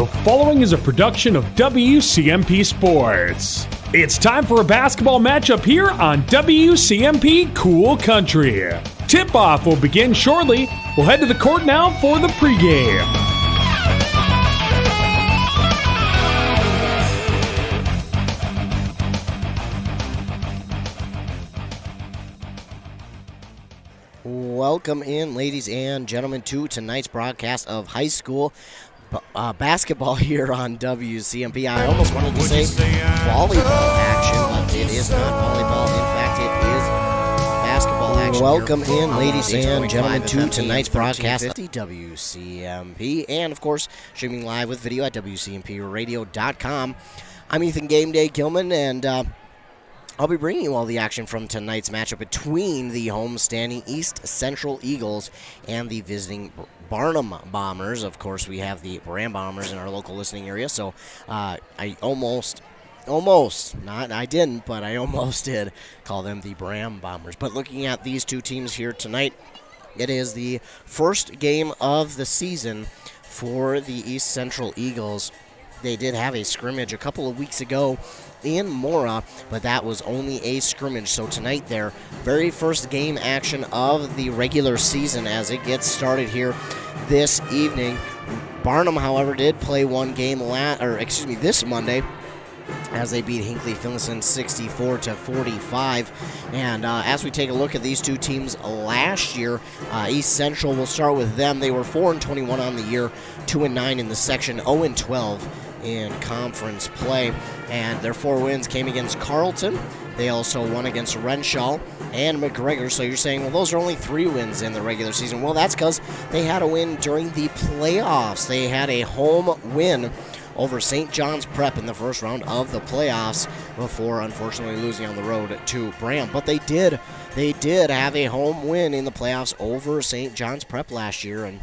The following is a production of WCMP Sports. It's time for a basketball matchup here on WCMP Cool Country. Tip-off will begin shortly. We'll head to the court now for the pregame. Welcome in, ladies and gentlemen, to tonight's broadcast of high school basketball here on WCMP. I almost wanted to say volleyball action, but it is not volleyball. In fact, it is basketball action. Welcome in, ladies and gentlemen, to tonight's broadcast of WCMP. And, of course, streaming live with video at WCMPradio.com. I'm Ethan Game Day Gilman, and I'll be bringing you all the action from tonight's matchup between the homestanding East Central Eagles and the visiting Barnum Bombers. Of course, we have the Bram Bombers in our local listening area, so I almost did call them the Bram Bombers. But looking at these two teams here tonight, it is the first game of the season for the East Central Eagles. They did have a scrimmage a couple of weeks ago in Mora, but that was only a scrimmage. So tonight, their very first game action of the regular season as it gets started here this evening. Barnum, however, did play one game this Monday, as they beat Hinckley Finlayson 64-45. And as we take a look at these two teams last year, East Central, we'll start with them. They were 4-21 on the year, 2-9 in the section, 0-12 in conference play. And their 4 wins came against Carleton. They also won against Renshaw and McGregor. So you're saying, well, those are only 3 wins in the regular season. Well, that's because they had a win during the playoffs. They had a home win over St. John's Prep in the first round of the playoffs before, unfortunately, losing on the road to Bram. But they did have a home win in the playoffs over St. John's Prep last year. And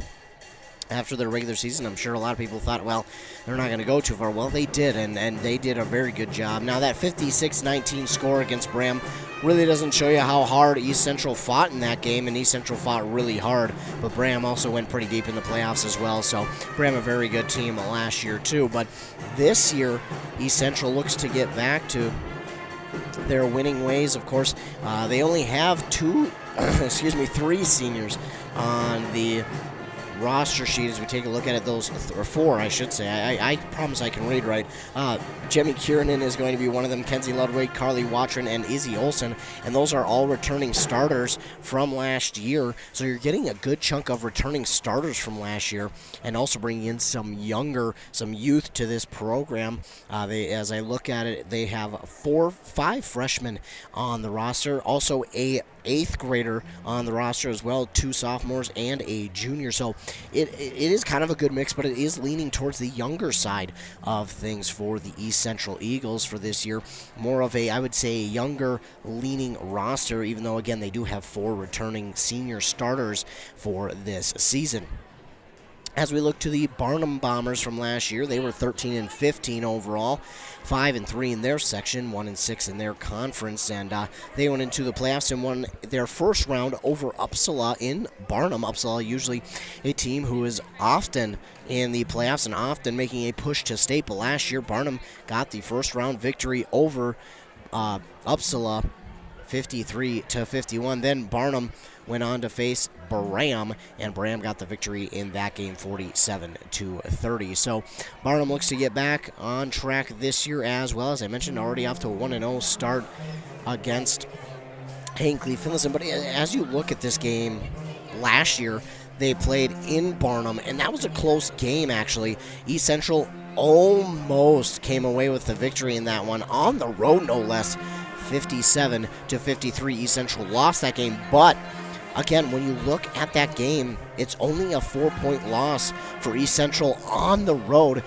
after their regular season, I'm sure a lot of people thought, well, they're not going to go too far. Well, they did, and they did a very good job. Now, that 56-19 score against Bram really doesn't show you how hard East Central fought in that game, and East Central fought really hard, but Bram also went pretty deep in the playoffs as well. So Bram, a very good team last year too, but this year East Central looks to get back to their winning ways. Of course, they only have 3 seniors on the roster sheet as we take a look at it. Those, or 4, I should say. I promise I can read right. Jemmy Kiernan is going to be one of them. Kenzie Ludwig, Carly Watron, and Izzy Olson. And those are all returning starters from last year. So you're getting a good chunk of returning starters from last year, and also bringing in some youth to this program. As I look at it, they have 5 freshmen on the roster. Also a 8th grader on the roster as well, 2 sophomores and a junior. So it is kind of a good mix, but it is leaning towards the younger side of things for the East Central Eagles for this year. More of I would say, a younger leaning roster, even though, again, they do have 4 returning senior starters for this season. As we look to the Barnum Bombers from last year, they were 13-15 overall, 5-3 in their section, 1-6 in their conference, and they went into the playoffs and won their first round over Uppsala in Barnum. Uppsala, usually a team who is often in the playoffs and often making a push to state, but last year Barnum got the first round victory over Uppsala, 53-51. Then Barnum went on to face Bram, and Bram got the victory in that game, 47-30. So Barnum looks to get back on track this year as well. As I mentioned, already off to a 1-0 start against Hinckley Finlayson. But as you look at this game last year, they played in Barnum, and that was a close game, actually. East Central almost came away with the victory in that one, on the road no less. 57-53. East Central lost that game, but again, when you look at that game, it's only a 4-point loss for East Central on the road.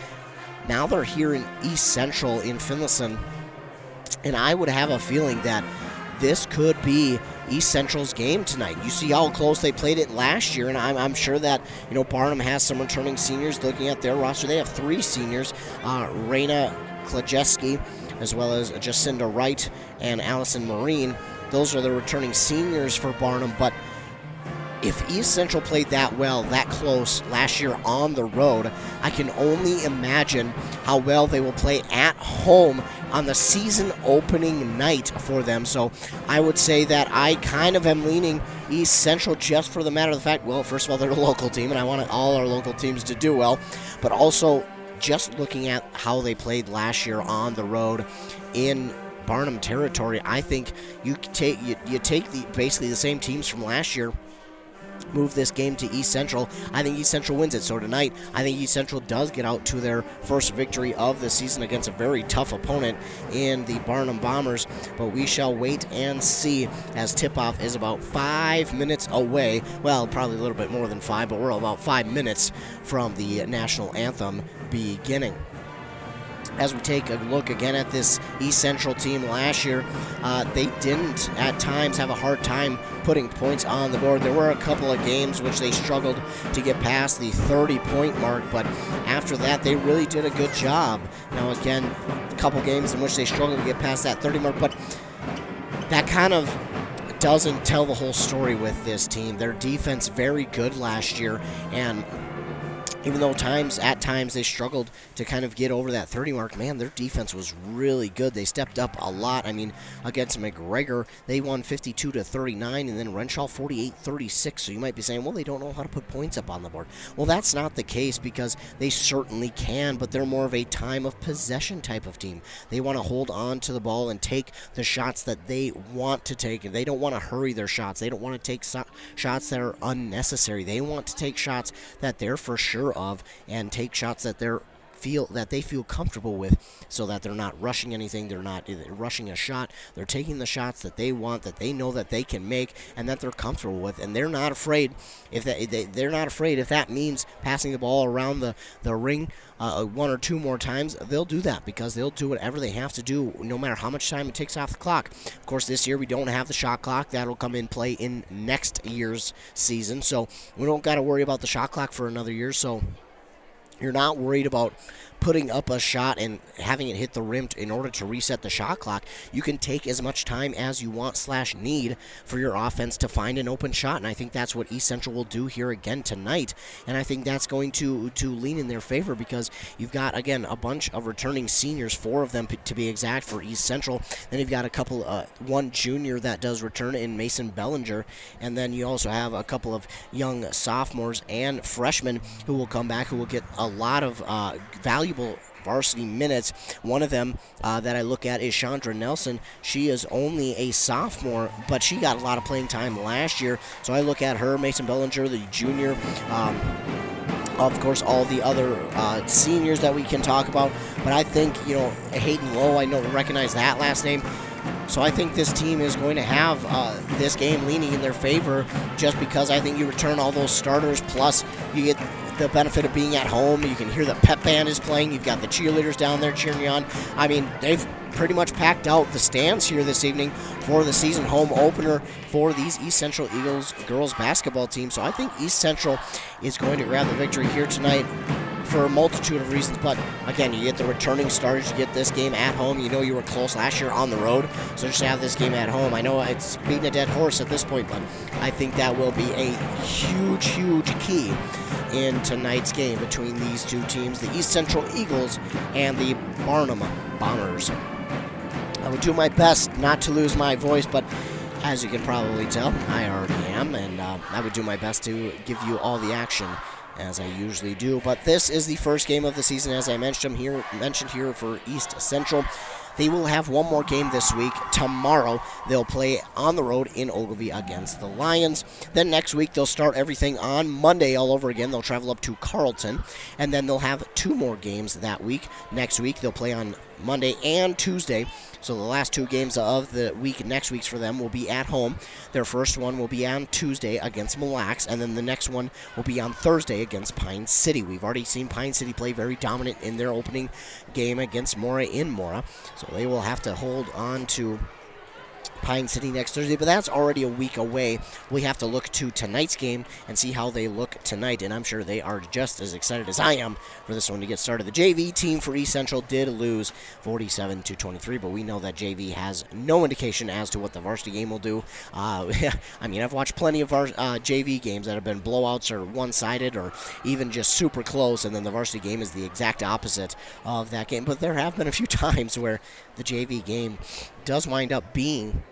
Now they're here in East Central in Finlayson, and I would have a feeling that this could be East Central's game tonight. You see how close they played it last year, and I'm sure that, Barnum has some returning seniors. Looking at their roster, they have 3 seniors, Raina Klajeski, as well as Jacinda Wright and Allison Marine. Those are the returning seniors for Barnum, but if East Central played that well, that close last year on the road, I can only imagine how well they will play at home on the season opening night for them. So I would say that I kind of am leaning East Central just for the matter of the fact, well, first of all, they're a local team, and I want all our local teams to do well, but also just looking at how they played last year on the road in Barnum territory, I think you take basically the same teams from last year, move this game to East Central. I think East Central wins it. So tonight, I think East Central does get out to their first victory of the season against a very tough opponent in the Barnum Bombers. But we shall wait and see, as tip-off is about 5 minutes away. Well, probably a little bit more than 5, but we're about 5 minutes from the national anthem beginning. As we take a look again at this East Central team last year, they didn't at times have a hard time putting points on the board. There were a couple of games which they struggled to get past the 30-point mark, but after that they really did a good job. Now again, a couple games in which they struggled to get past that 30 mark, but that kind of doesn't tell the whole story with this team. Their defense very good last year, and even though at times they struggled to kind of get over that 30 mark, man, their defense was really good. They stepped up a lot. I mean, against McGregor, they won 52-39, and then Renshaw 48-36. So you might be saying, well, they don't know how to put points up on the board. Well, that's not the case, because they certainly can, but they're more of a time of possession type of team. They want to hold on to the ball and take the shots that they want to take, and they don't want to hurry their shots. They don't want to take shots that are unnecessary. They want to take shots that they're for sure of, and take shots that they feel comfortable with, so that they're not rushing anything, they're not rushing a shot, they're taking the shots that they want, that they know that they can make, and that they're comfortable with, and they're not afraid if that means passing the ball around the ring 1 or 2 more times. They'll do that, because they'll do whatever they have to do, no matter how much time it takes off the clock. Of course, this year we don't have the shot clock. That'll come in play in next year's season, so we don't got to worry about the shot clock for another year. So you're not worried about putting up a shot and having it hit the rim in order to reset the shot clock. You can take as much time as you want / need for your offense to find an open shot, and I think that's what East Central will do here again tonight, and I think that's going to lean in their favor, because you've got, again, a bunch of returning seniors, 4 of them to be exact for East Central. Then you've got a couple, one junior that does return in Mason Bellinger, and then you also have a couple of young sophomores and freshmen who will come back, who will get a lot of valuable varsity minutes. One of them that I look at is Chandra Nelson. She is only a sophomore, but she got a lot of playing time last year. So I look at her, Mason Bellinger, the junior, of course, all the other seniors that we can talk about. But I think, Hayden Lowe, I recognize that last name. So I think this team is going to have this game leaning in their favor, just because I think you return all those starters, plus you get the benefit of being at home. You can hear the pep band is playing. You've got the cheerleaders down there cheering you on. I mean, they've pretty much packed out the stands here this evening for the season home opener for these East Central Eagles girls basketball team. So I think East Central is going to grab the victory here tonight for a multitude of reasons. But again, you get the returning starters, you get this game at home. You were close last year on the road, so just to have this game at home, I know it's beating a dead horse at this point, but I think that will be a huge, huge key in tonight's game between these two teams, the East Central Eagles and the Barnum Bombers. I would do my best not to lose my voice, but as you can probably tell, I already am, and I would do my best to give you all the action as I usually do. But this is the first game of the season, as I mentioned here for East Central. They will have one more game this week. Tomorrow, they'll play on the road in Ogilvie against the Lions. Then next week, they'll start everything on Monday all over again. They'll travel up to Carleton, and then they'll have 2 more games that week. Next week, they'll play on Monday and Tuesday. So the last 2 games of the week, next week's for them, will be at home. Their first one will be on Tuesday against Mille Lacs, and then the next one will be on Thursday against Pine City. We've already seen Pine City play very dominant in their opening game against Mora in Mora, so they will have to hold on to Pine City next Thursday, but that's already a week away. We have to look to tonight's game and see how they look tonight, and I'm sure they are just as excited as I am for this one to get started. The JV team for East Central did lose 47-23, but we know that JV has no indication as to what the varsity game will do. I mean, I've watched plenty of our JV games that have been blowouts or one-sided or even just super close, and then the varsity game is the exact opposite of that game. But there have been a few times where the JV game does wind up being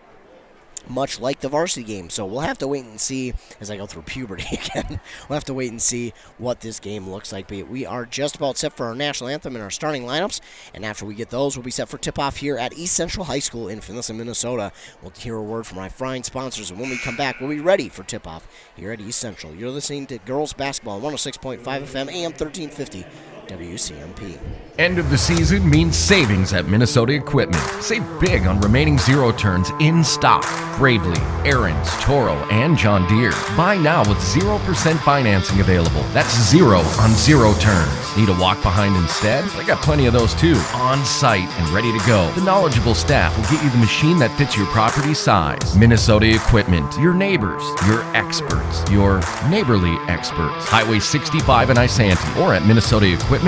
much like the varsity game. So we'll have to wait and see as I go through puberty again. We'll have to wait and see what this game looks like. But we are just about set for our national anthem and our starting lineups. And after we get those, we'll be set for tip-off here at East Central High School in Finlayson, Minnesota. We'll hear a word from our fine sponsors. And when we come back, we'll be ready for tip-off here at East Central. You're listening to Girls Basketball, 106.5 FM, AM 1350. WCMP. End of the season means savings at Minnesota Equipment. Save big on remaining zero turns in stock. Bravely, Aaron's, Toro, and John Deere. Buy now with 0% financing available. That's zero on zero turns. Need a walk behind instead? I got plenty of those too. On site and ready to go. The knowledgeable staff will get you the machine that fits your property size. Minnesota Equipment. Your neighbors. Your experts. Your neighborly experts. Highway 65 in Isanti or at MinnesotaEquipment.com.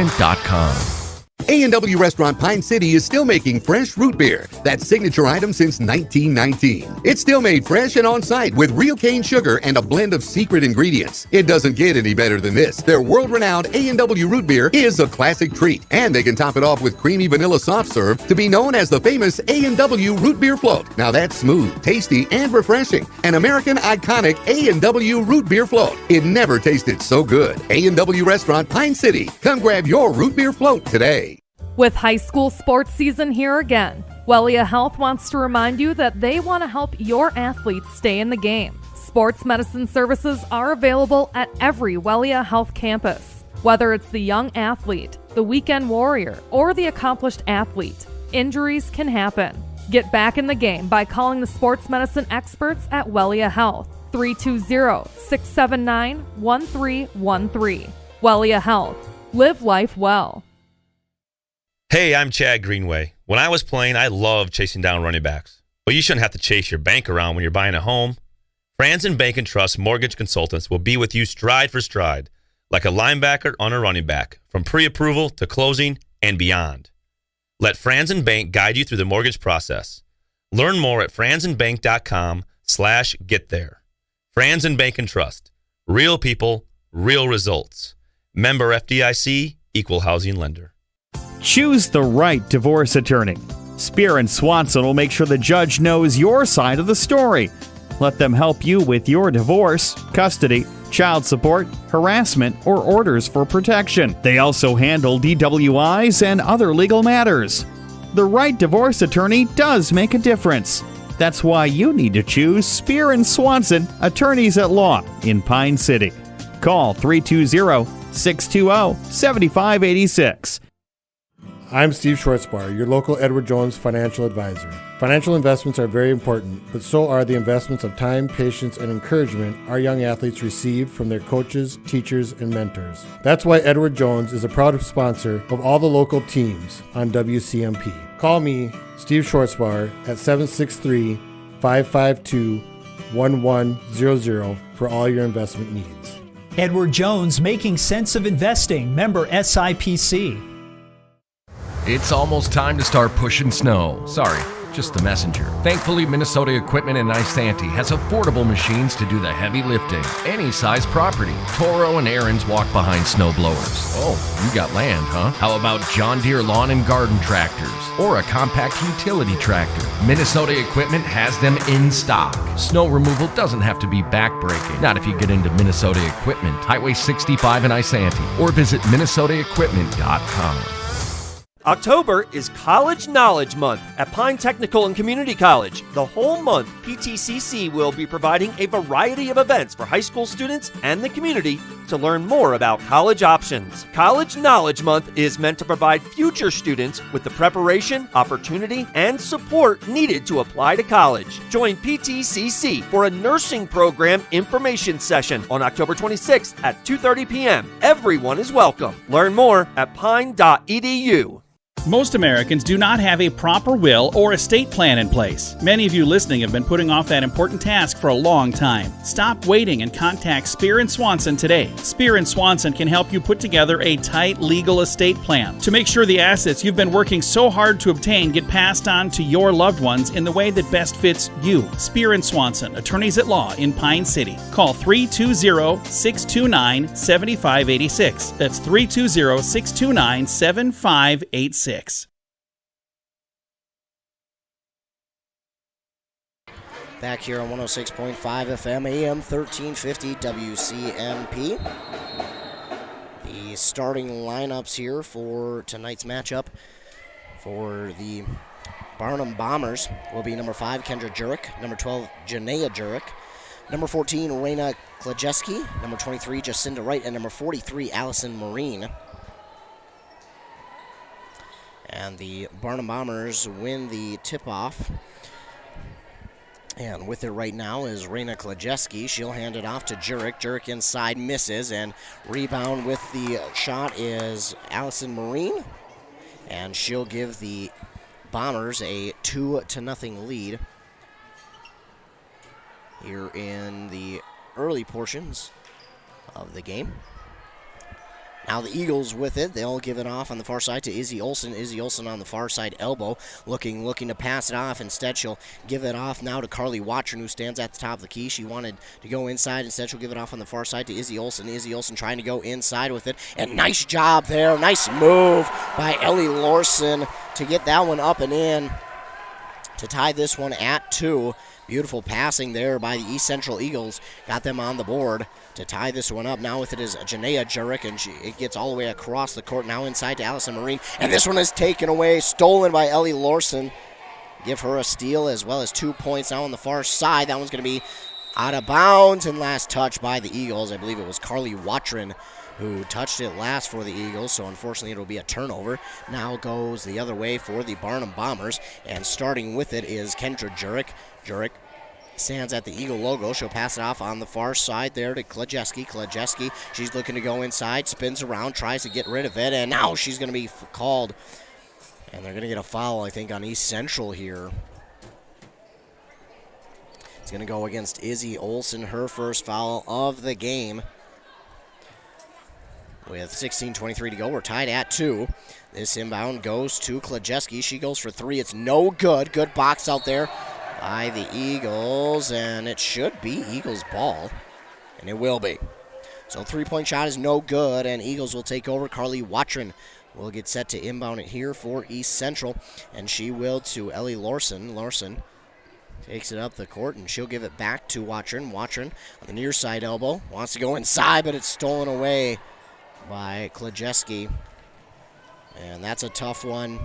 A&W Restaurant Pine City is still making fresh root beer, that signature item since 1919. It's still made fresh and on-site with real cane sugar and a blend of secret ingredients. It doesn't get any better than this. Their world-renowned A&W root beer is a classic treat, and they can top it off with creamy vanilla soft serve to be known as the famous A&W root beer float. Now that's smooth, tasty, and refreshing. An American iconic A&W root beer float. It never tasted so good. A&W Restaurant Pine City. Come grab your root beer float today. With high school sports season here again, Wellia Health wants to remind you that they want to help your athletes stay in the game. Sports medicine services are available at every Wellia Health campus. Whether it's the young athlete, the weekend warrior, or the accomplished athlete, injuries can happen. Get back in the game by calling the sports medicine experts at Wellia Health, 320-679-1313. Wellia Health. Live life well. Hey, I'm Chad Greenway. When I was playing, I loved chasing down running backs. But you shouldn't have to chase your bank around when you're buying a home. Franzen Bank and Trust Mortgage Consultants will be with you stride for stride, like a linebacker on a running back, from pre-approval to closing and beyond. Let Franzen Bank guide you through the mortgage process. Learn more at franzenbank.com/get there. Franzen Bank and Trust. Real people, real results. Member FDIC, Equal Housing Lender. Choose the right divorce attorney. Spear and Swanson will make sure the judge knows your side of the story. Let them help you with your divorce, custody, child support, harassment, or orders for protection. They also handle DWIs and other legal matters. The right divorce attorney does make a difference. That's why you need to choose Spear and Swanson, attorneys at law in Pine City. Call 320-620-7586. I'm Steve Schwartzbar, your local Edward Jones financial advisor. Financial investments are very important, but so are the investments of time, patience, and encouragement our young athletes receive from their coaches, teachers, and mentors. That's why Edward Jones is a proud sponsor of all the local teams on WCMP. Call me, Steve Schwartzbar, at 763-552-1100 for all your investment needs. Edward Jones, making sense of investing. Member SIPC. It's almost time to start pushing snow. Sorry, just the messenger. Thankfully, Minnesota Equipment in Isanti has affordable machines to do the heavy lifting. Any size property. Toro and Aaron's walk behind snow blowers. Oh, you got land, huh? How about John Deere lawn and garden tractors? Or a compact utility tractor? Minnesota Equipment has them in stock. Snow removal doesn't have to be backbreaking. Not if you get into Minnesota Equipment. Highway 65 in Isanti. Or visit MinnesotaEquipment.com. October is College Knowledge Month at Pine Technical and Community College. The whole month, PTCC will be providing a variety of events for high school students and the community to learn more about college options. College Knowledge Month is meant to provide future students with the preparation, opportunity, and support needed to apply to college. Join PTCC for a nursing program information session on October 26th at 2:30 p.m. Everyone is welcome. Learn more at pine.edu. Most Americans do not have a proper will or estate plan in place. Many of you listening have been putting off that important task for a long time. Stop waiting and contact Spear & Swanson today. Spear & Swanson can help you put together a tight legal estate plan to make sure the assets you've been working so hard to obtain get passed on to your loved ones in the way that best fits you. Spear & Swanson, attorneys at law in Pine City. Call 320-629-7586. That's 320-629-7586. Back here on 106.5 FM, AM 1350 WCMP. The starting lineups here for tonight's matchup for the Barnum Bombers will be number 5, Kendra Jurek, number 12, Janaea Jurek, number 14, Raina Klajeski, number 23, Jacinda Wright, and number 43, Allison Marine. And the Barnum Bombers win the tip-off. And with it right now is Raina Klajeski. She'll hand it off to Jurek. Jurek inside, misses, and rebound with the shot is Allison Marine. And she'll give the Bombers a 2-0 lead here in the early portions of the game. Now the Eagles with it. They'll give it off on the far side to Izzy Olsen. Izzy Olsen on the far side elbow, looking to pass it off. Instead, she'll give it off now to Carly Watron, who stands at the top of the key. She wanted to go inside. Instead, she'll give it off on the far side to Izzy Olsen. Izzy Olsen trying to go inside with it. And nice job there. Nice move by Ellie Lorson to get that one up and in to tie this one at 2. Beautiful passing there by the East Central Eagles. Got them on the board to tie this one up. Now with it is Janaea Jurek, and it gets all the way across the court. Now inside to Allison Marine. And this one is taken away, stolen by Ellie Lorson. Give her a steal as well as 2 points now on the far side. That one's going to be out of bounds and last touch by the Eagles. I believe it was Carly Watron who touched it last for the Eagles, so unfortunately it'll be a turnover. Now goes the other way for the Barnum Bombers, and starting with it is Kendra Jurek. Jurek stands at the Eagle logo. She'll pass it off on the far side there to Klajeski. Klajeski, she's looking to go inside, spins around, tries to get rid of it, and now she's going to be called. And they're going to get a foul, I think, on East Central here. It's going to go against Izzy Olsen, her first foul of the game. With 16:23 to go, we're tied at 2. This inbound goes to Klajeski. She goes for 3. It's no good. Good box out there by the Eagles, and it should be Eagles' ball, and it will be. So 3-point shot is no good, and Eagles will take over. Carly Watron will get set to inbound it here for East Central, and she will to Ellie Lorson. Lorson takes it up the court, and she'll give it back to Watron. Watron on the near side elbow. Wants to go inside, but it's stolen away by Klajeski. And that's a tough one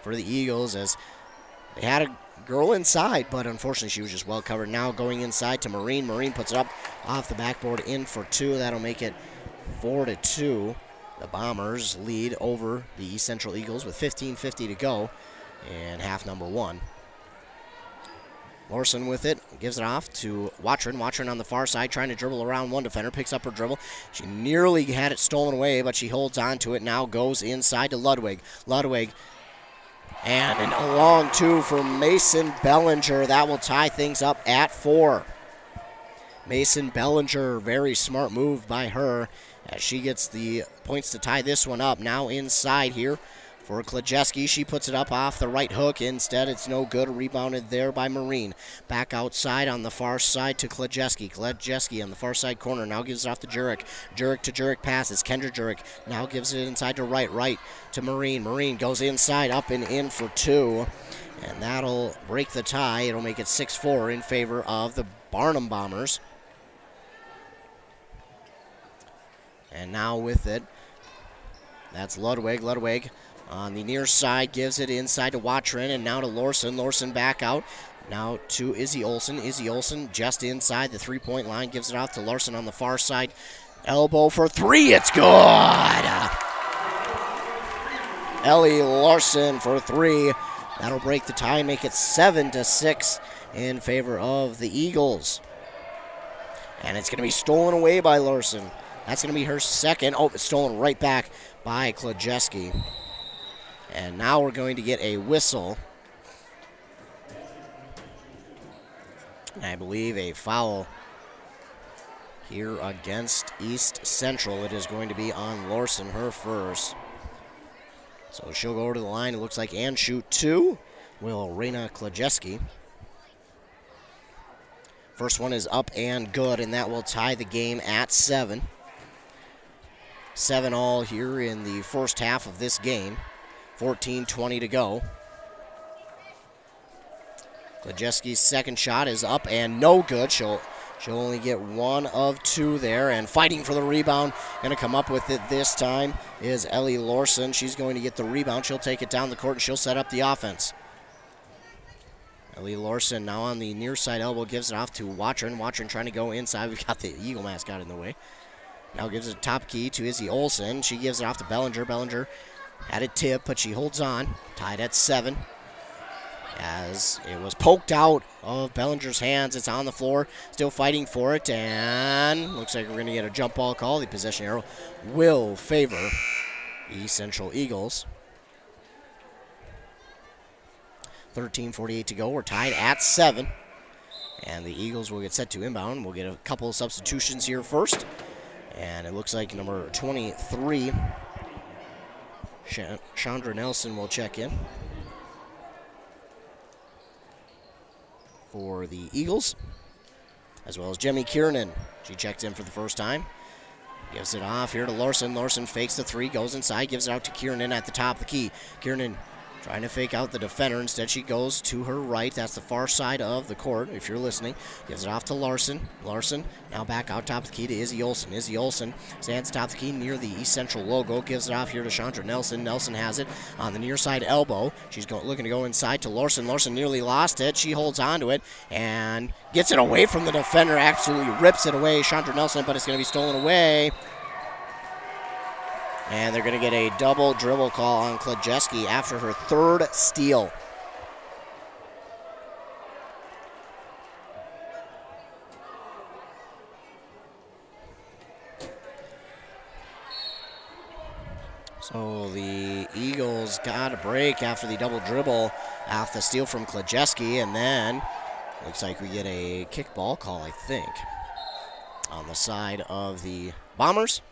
for the Eagles, as they had a girl inside, but unfortunately she was just well covered. Now going inside to Marine. Marine puts it up off the backboard in for 2. That'll make it 4-2. The Bombers lead over the East Central Eagles with 15:50 to go in half number 1. Lorson with it, gives it off to Watron. Watron on the far side, trying to dribble around one defender, picks up her dribble. She nearly had it stolen away, but she holds on to it. Now goes inside to Ludwig. Ludwig, and a long 2 for Mason Bellinger. That will tie things up at 4. Mason Bellinger, very smart move by her as she gets the points to tie this one up. Now inside here for Klajeski. She puts it up off the right hook. Instead, it's no good. Rebounded there by Marine. Back outside on the far side to Klajeski. Klajeski on the far side corner. Now gives it off to Jurek. Jurek to Jurek passes. Kendra Jurek now gives it inside to Wright. Wright to Marine. Marine goes inside, up and in for 2. And that'll break the tie. It'll make it 6-4 in favor of the Barnum Bombers. And now with it, that's Ludwig. Ludwig on the near side gives it inside to Watron, and now to Lorson. Lorson back out. Now to Izzy Olsen. Izzy Olsen just inside the 3-point line. Gives it off to Larson on the far side. Elbow for 3. It's good. Ellie Larson for 3. That'll break the tie and make it 7-6 in favor of the Eagles. And it's going to be stolen away by Larson. That's going to be her second. Oh, it's stolen right back by Klajeski. And now we're going to get a whistle. I believe a foul here against East Central. It is going to be on Larson, her first. So she'll go over to the line, it looks like, and shoot two. Will Reyna Klajeski. First one is up and good, and that will tie the game at 7. 7-all here in the first half of this game. 14:20 to go. Klajeski's second shot is up and no good. She'll only get one of two there, and fighting for the rebound, going to come up with it this time is Ellie Larson. She's going to get the rebound. She'll take it down the court, and she'll set up the offense. Ellie Larson now on the near side elbow, gives it off to Watron. Watron trying to go inside. We've got the Eagle mascot in the way. Now gives it a top key to Izzy Olsen. She gives it off to Bellinger. Bellinger had it tipped, but she holds on. Tied at 7. As it was poked out of Bellinger's hands. It's on the floor, still fighting for it, and looks like we're going to get a jump ball call. The possession arrow will favor the Central Eagles. 13:48 to go. We're tied at 7. And the Eagles will get set to inbound. We'll get a couple of substitutions here first. And it looks like number 23, Chandra Nelson, will check in for the Eagles, as well as Jemmy Kiernan. She checked in for the first time. Gives it off here to Larson. Larson fakes the three, goes inside, gives it out to Kiernan at the top of the key. Kiernan trying to fake out the defender. Instead, she goes to her right. That's the far side of the court, if you're listening. Gives it off to Larson. Larson now back out top of the key to Izzy Olsen. Izzy Olsen stands top of the key near the East Central logo. Gives it off here to Chandra Nelson. Nelson has it on the near side elbow. She's looking to go inside to Larson. Larson nearly lost it. She holds on to it and gets it away from the defender. Absolutely rips it away, Chandra Nelson, but it's going to be stolen away. And they're going to get a double dribble call on Klajeski after her third steal. So the Eagles got a break after the double dribble off the steal from Klajeski, and then looks like we get a kickball call, I think, on the side of the Bombers.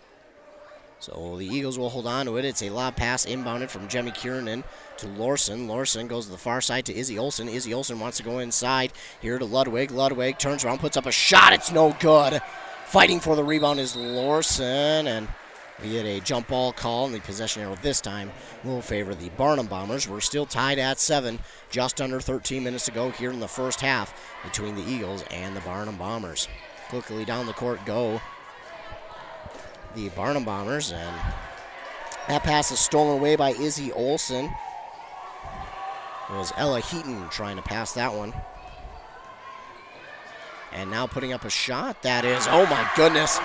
So the Eagles will hold on to it. It's a lob pass inbounded from Jemmy Kiernan to Larson. Larson goes to the far side to Izzy Olsen. Izzy Olsen wants to go inside here to Ludwig. Ludwig turns around, puts up a shot. It's no good. Fighting for the rebound is Larson, and we get a jump ball call, and the possession arrow this time will favor the Barnum Bombers. We're still tied at 7, just under 13 minutes to go here in the first half between the Eagles and the Barnum Bombers. Quickly down the court go the Barnum Bombers, and that pass is stolen away by Izzy Olsen. It was Ella Heaton trying to pass that one. And now putting up a shot. That is, oh my goodness.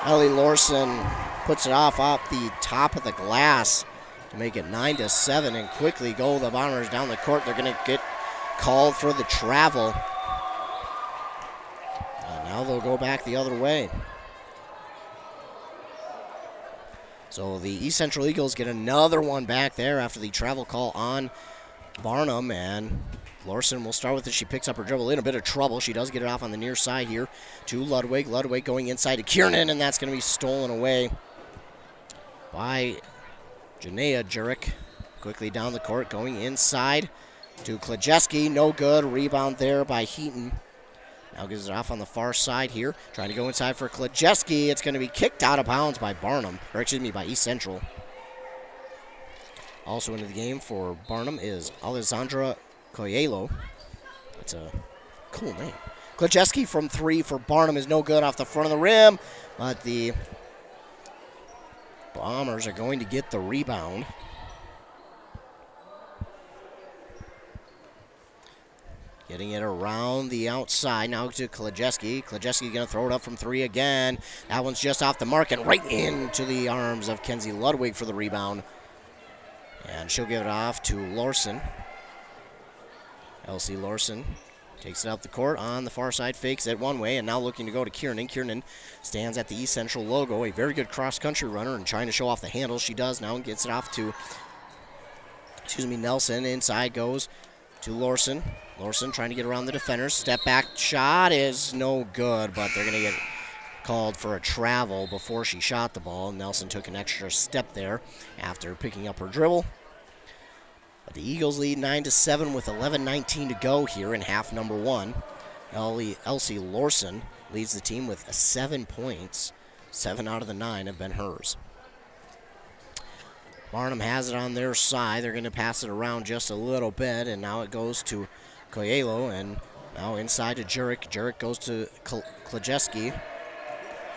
Ellie Larson puts it off the top of the glass to make it 9-7, and quickly go the Bombers down the court. They're going to get called for the travel. And now they'll go back the other way. So the East Central Eagles get another one back there after the travel call on Barnum, and Larson will start with it. She picks up her dribble in a bit of trouble. She does get it off on the near side here to Ludwig. Ludwig going inside to Kiernan, and that's going to be stolen away by Janaea Jurek. Quickly down the court, going inside to Klajeski. No good. Rebound there by Heaton. Now gives it off on the far side here. Trying to go inside for Klajeski. It's going to be kicked out of bounds by by East Central. Also into the game for Barnum is Alessandra Coelho. That's a cool name. Klajeski from 3 for Barnum is no good off the front of the rim, but the Bombers are going to get the rebound. Getting it around the outside now to Klajeski. Klajeski going to throw it up from 3 again. That one's just off the mark and right into the arms of Kenzie Ludwig for the rebound. And she'll give it off to Larson. Elsie Larson takes it up the court on the far side, fakes it one way, and now looking to go to Kiernan. Kiernan stands at the East Central logo, a very good cross-country runner, and trying to show off the handles. She does now and gets it off to Nelson inside goes to Lorson. Lorson trying to get around the defenders. Step back shot is no good, but they're going to get called for a travel before she shot the ball. Nelson took an extra step there after picking up her dribble. But the Eagles lead 9-7 with 11:19 to go here in half number 1. Elsie Lorson leads the team with 7 points. 7 out of the 9 have been hers. Barnum has it on their side. They're going to pass it around just a little bit, and now it goes to Coelho, and now inside to Jurek. Jurek goes to Klajeski,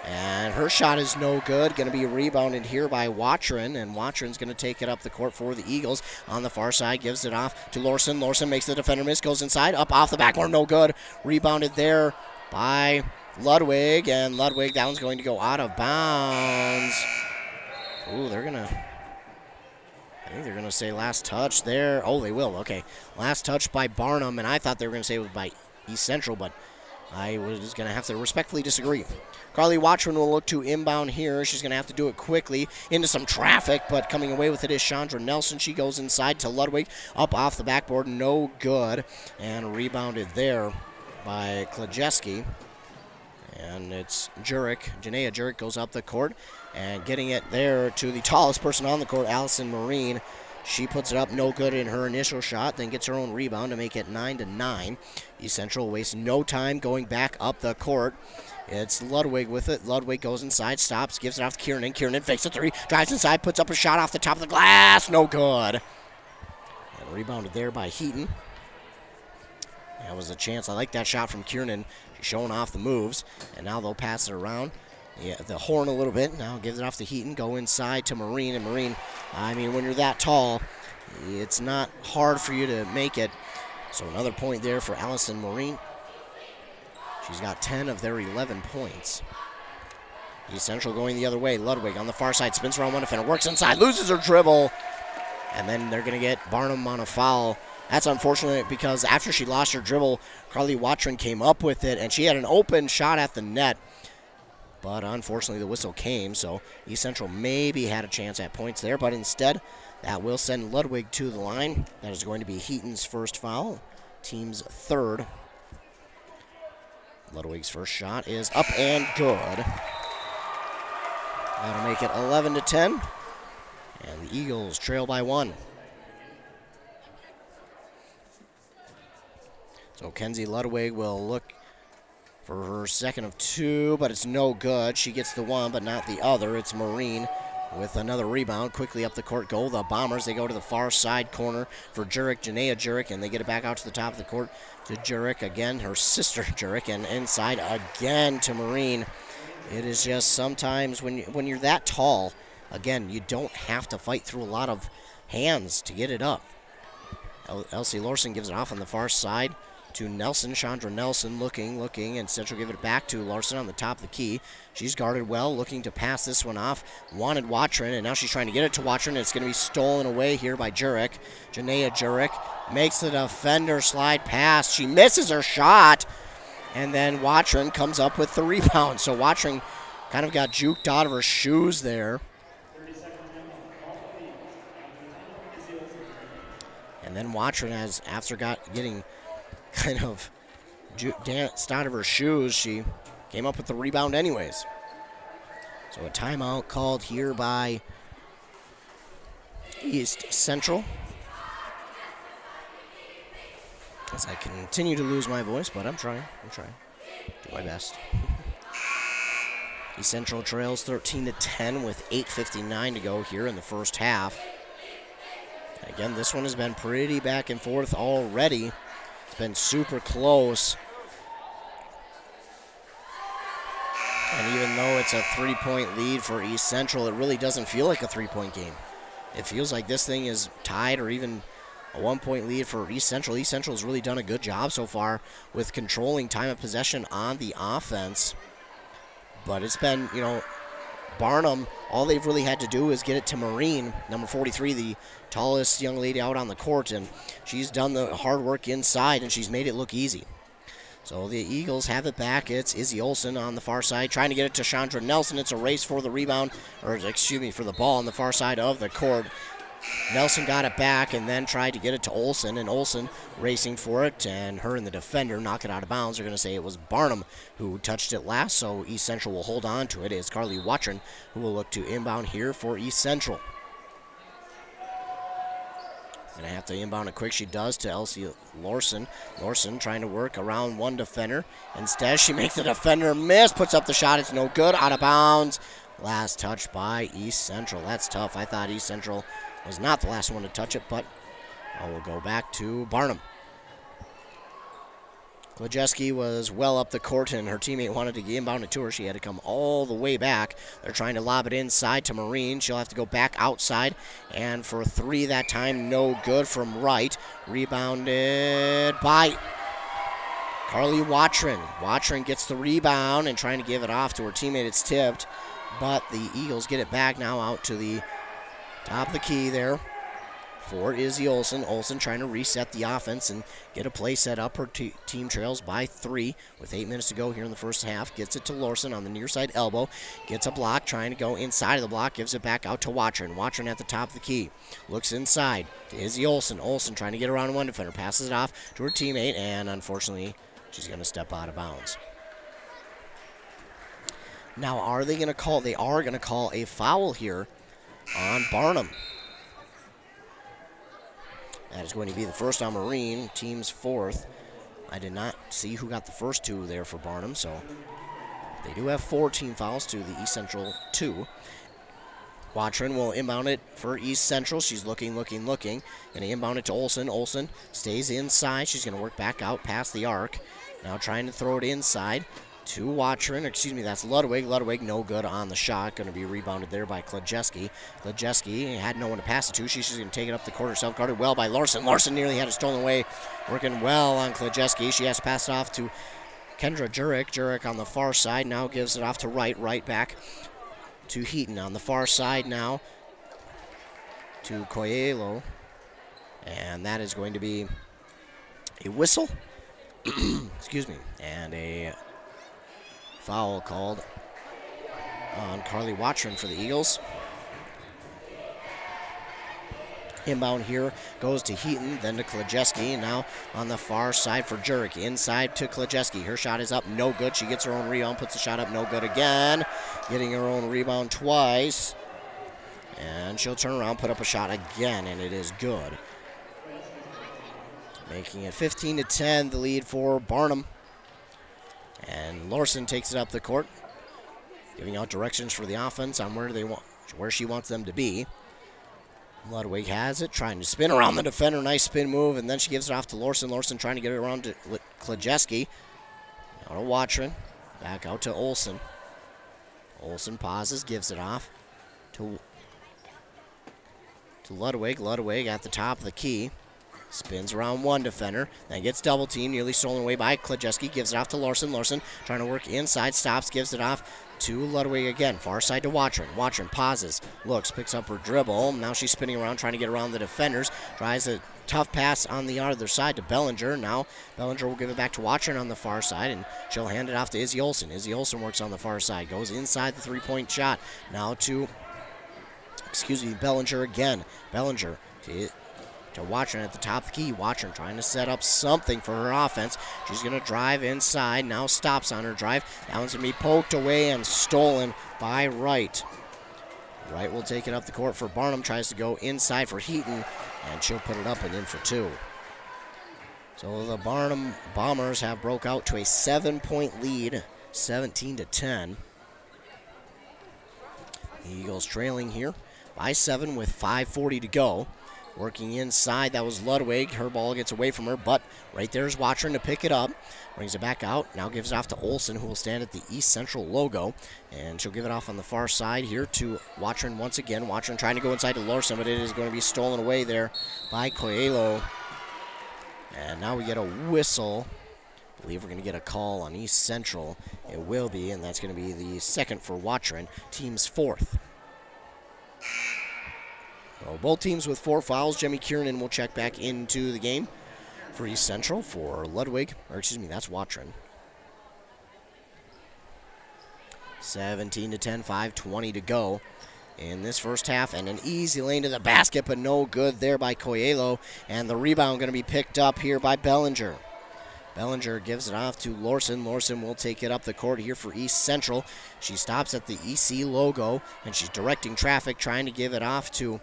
and her shot is no good. Going to be rebounded here by Watrin, and Watrin's going to take it up the court for the Eagles. On the far side, gives it off to Lorson. Lorson makes the defender miss, goes inside, up off the backboard, no good. Rebounded there by Ludwig, and Ludwig, that one's going to go out of bounds. Ooh, I think they're going to say last touch there. Oh, they will. Okay. Last touch by Barnum, and I thought they were going to say it was by East Central, but I was going to have to respectfully disagree. Carly Watchman will look to inbound here. She's going to have to do it quickly into some traffic, but coming away with it is Chandra Nelson. She goes inside to Ludwig, up off the backboard, no good, and rebounded there by Klajeski. And it's Jurek. Janaea Jurek goes up the court and getting it there to the tallest person on the court, Allison Marine. She puts it up, no good in her initial shot, then gets her own rebound to make it 9-9. East Central wastes no time going back up the court. It's Ludwig with it. Ludwig goes inside, stops, gives it off to Kiernan. Kiernan fakes a three, drives inside, puts up a shot off the top of the glass, no good. And rebounded there by Heaton. That was a chance. I like that shot from Kiernan. She's showing off the moves, and now they'll pass it around. Yeah, the horn a little bit. Now gives it off to Heaton. Go inside to Marine. And Marine, I mean, when you're that tall, it's not hard for you to make it. So another point there for Allison Marine. She's got 10 of their 11 points. East Central going the other way. Ludwig on the far side. Spins around one defender. Works inside. Loses her dribble. And then they're going to get Barnum on a foul. That's unfortunate because after she lost her dribble, Carly Watrin came up with it, and she had an open shot at the net. But unfortunately, the whistle came, so East Central maybe had a chance at points there. But instead, that will send Ludwig to the line. That is going to be Heaton's first foul, team's third. Ludwig's first shot is up and good. That'll make it 11-10. And the Eagles trail by 1. So Kenzie Ludwig will look for her second of 2, but it's no good. She gets the one, but not the other. It's Marine with another rebound. Quickly up the court go the Bombers. They go to the far side corner for Jurek, Janaea Jurek, and they get it back out to the top of the court to Jurek again, her sister Jurek, and inside again to Marine. It is just sometimes when you're that tall, again, you don't have to fight through a lot of hands to get it up. Elsie Lorson gives it off on the far side to Nelson. Chandra Nelson looking, and Central give it back to Larson on the top of the key. She's guarded well, looking to pass this one off. Wanted Watrin, and now she's trying to get it to Watrin, and it's going to be stolen away here by Jurek. Janaea Jurek makes the defender slide past. She misses her shot, and then Watrin comes up with the rebound. So Watrin kind of got juked out of her shoes there. And then Watrin, after getting kind of danced out of her shoes, she came up with the rebound anyways. So a timeout called here by East Central. As I continue to lose my voice, but I'm trying. Do my best. East Central trails 13-10 with 8:59 to go here in the first half. And again, this one has been pretty back and forth already. It's been super close. And even though it's a 3-point lead for East Central, it really doesn't feel like a 3-point game. It feels like this thing is tied or even a 1-point lead for East Central. East Central has really done a good job so far with controlling time of possession on the offense. But it's been, Barnum, all they've really had to do is get it to Marine, number 43, the tallest young lady out on the court, and she's done the hard work inside, and she's made it look easy. So the Eagles have it back. It's Izzy Olsen on the far side, trying to get it to Chandra Nelson. It's a race for the rebound, for the ball on the far side of the court. Nelson got it back and then tried to get it to Olsen, and Olsen racing for it, and her and the defender knock it out of bounds. They're going to say it was Barnum who touched it last, so East Central will hold on to it. It's Carly Watron who will look to inbound here for East Central. Going to have to inbound it quick. She does to Elsie Lorson. Lorson trying to work around one defender. Instead, she makes the defender miss, puts up the shot. It's no good, out of bounds. Last touch by East Central. That's tough. I thought East Central was not the last one to touch it, but I will go back to Barnum. Klajeski was well up the court, and her teammate wanted to inbound it to her. She had to come all the way back. They're trying to lob it inside to Marine. She'll have to go back outside, and for 3 that time, no good from right. Rebounded by Carly Watron. Watron gets the rebound and trying to give it off to her teammate. It's tipped, but the Eagles get it back now out to the top of the key there for Izzy Olsen. Olsen trying to reset the offense and get a play set up. Her team trails by 3 with 8 minutes to go here in the first half. Gets it to Lorson on the near side elbow. Gets a block, trying to go inside of the block. Gives it back out to Watron. Watron at the top of the key. Looks inside to Izzy Olsen. Olsen trying to get around one defender. Passes it off to her teammate, and unfortunately, she's going to step out of bounds. Now, are they going to call? They are going to call a foul here on Barnum. That is going to be the first on Marine, team's 4th. I did not see who got the first 2 there for Barnum, so they do have 4 team fouls to the East Central 2. Watron will inbound it for East Central. She's looking. Going to inbound it to Olsen. Olsen stays inside. She's going to work back out past the arc. Now trying to throw it inside to Watron. Excuse me, that's Ludwig. Ludwig no good on the shot. Going to be rebounded there by Klajeski. Klajeski had no one to pass it to. She's just going to take it up the court herself. Guarded well by Larson. Larson nearly had it stolen away. Working well on Klajeski. She has to pass it off to Kendra Jurek. Jurek on the far side now gives it off to Wright. Wright back to Heaton on the far side now to Coelho. And that is going to be a whistle. Excuse me. And a foul called on Carly Watron for the Eagles. Inbound here goes to Heaton, then to Klajeski. Now on the far side for Jurek. Inside to Klajeski. Her shot is up, no good. She gets her own rebound, puts the shot up, no good again. Getting her own rebound twice. And she'll turn around, put up a shot again, and it is good. Making it 15-10, the lead for Barnum. And Larson takes it up the court, giving out directions for the offense on where she wants them to be. Ludwig has it, trying to spin around the defender. Nice spin move, and then she gives it off to Larson. Larson trying to get it around to Klajeski. Now to Watron. Back out to Olsen. Olsen pauses, gives it off to Ludwig. Ludwig at the top of the key. Spins around one defender, then gets double teamed, nearly stolen away by Klajeski. Gives it off to Larson. Larson trying to work inside, stops, gives it off to Ludwig again. Far side to Watron. Watron pauses, looks, picks up her dribble. Now she's spinning around, trying to get around the defenders. Tries a tough pass on the other side to Bellinger. Now Bellinger will give it back to Watron on the far side, and she'll hand it off to Izzy Olsen. Izzy Olsen works on the far side, goes inside the three-point shot. Now to, Bellinger again. Bellinger to Watron at the top of the key. Watron trying to set up something for her offense. She's going to drive inside. Now stops on her drive. That one's going to be poked away and stolen by Wright. Wright will take it up the court for Barnum. Tries to go inside for Heaton, and she'll put it up and in for 2. So the Barnum Bombers have broke out to a 7-point lead, 17-10. The Eagles trailing here by 7 with 5:40 to go. Working inside, that was Ludwig. Her ball gets away from her, but right there's Watron to pick it up. Brings it back out. Now gives it off to Olsen, who will stand at the East Central logo. And she'll give it off on the far side here to Watron once again. Watron trying to go inside to Larson, but it is going to be stolen away there by Coelho. And now we get a whistle. I believe we're going to get a call on East Central. It will be, and that's going to be the second for Watron, team's 4th. So both teams with 4 fouls. Jemmy Kiernan will check back into the game for East Central for Ludwig. That's Watron. 17-10, 5:20 to go. in this first half, and an easy lane to the basket, but no good there by Coelho, and the rebound going to be picked up here by Bellinger. Bellinger gives it off to Lorson. Lorson will take it up the court here for East Central. She stops at the EC logo, and she's directing traffic, trying to give it off to,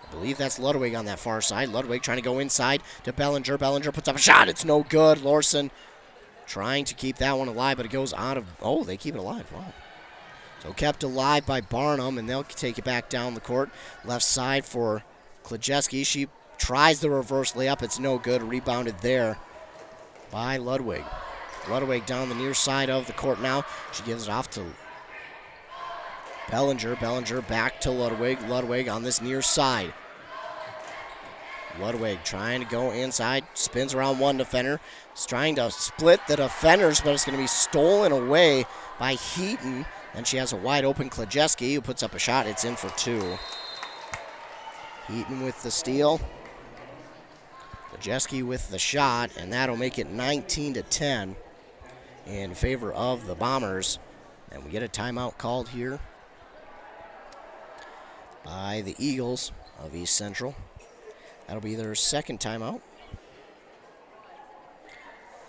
I believe that's Ludwig on that far side. Ludwig trying to go inside to Bellinger. Bellinger puts up a shot. It's no good. Lorson trying to keep that one alive, but it goes out of, oh, they keep it alive. Wow. So kept alive by Barnum, and they'll take it back down the court. Left side for Klajeski. She tries the reverse layup. It's no good. Rebounded there by Ludwig. Ludwig down the near side of the court now. She gives it off to Bellinger. Bellinger back to Ludwig. Ludwig on this near side. Ludwig trying to go inside. Spins around one defender. He's trying to split the defenders, but it's going to be stolen away by Heaton. And she has a wide open Klajeski who puts up a shot. It's in for two. Heaton with the steal. Klajeski with the shot, and that'll make it 19-10 in favor of the Bombers. And we get a timeout called here by the Eagles of East Central. That'll be their second timeout.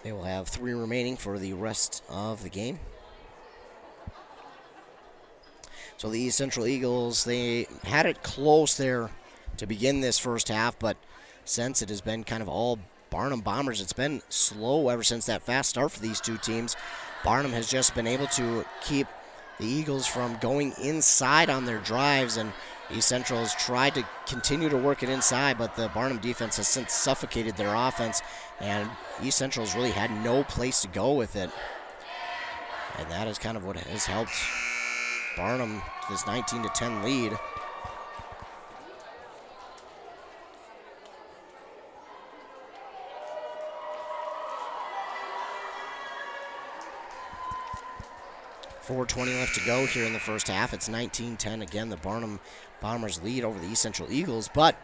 They will have 3 remaining for the rest of the game. So the East Central Eagles, they had it close there to begin this first half, but since it has been kind of all Barnum Bombers, it's been slow ever since that fast start for these two teams. Barnum has just been able to keep the Eagles from going inside on their drives, and East Central has tried to continue to work it inside, but the Barnum defense has since suffocated their offense, and East Central has really had no place to go with it. And that is kind of what has helped Barnum to this 19-10 lead. .420 left to go here in the first half. It's 19-10 again. The Barnum Bombers lead over the East Central Eagles, but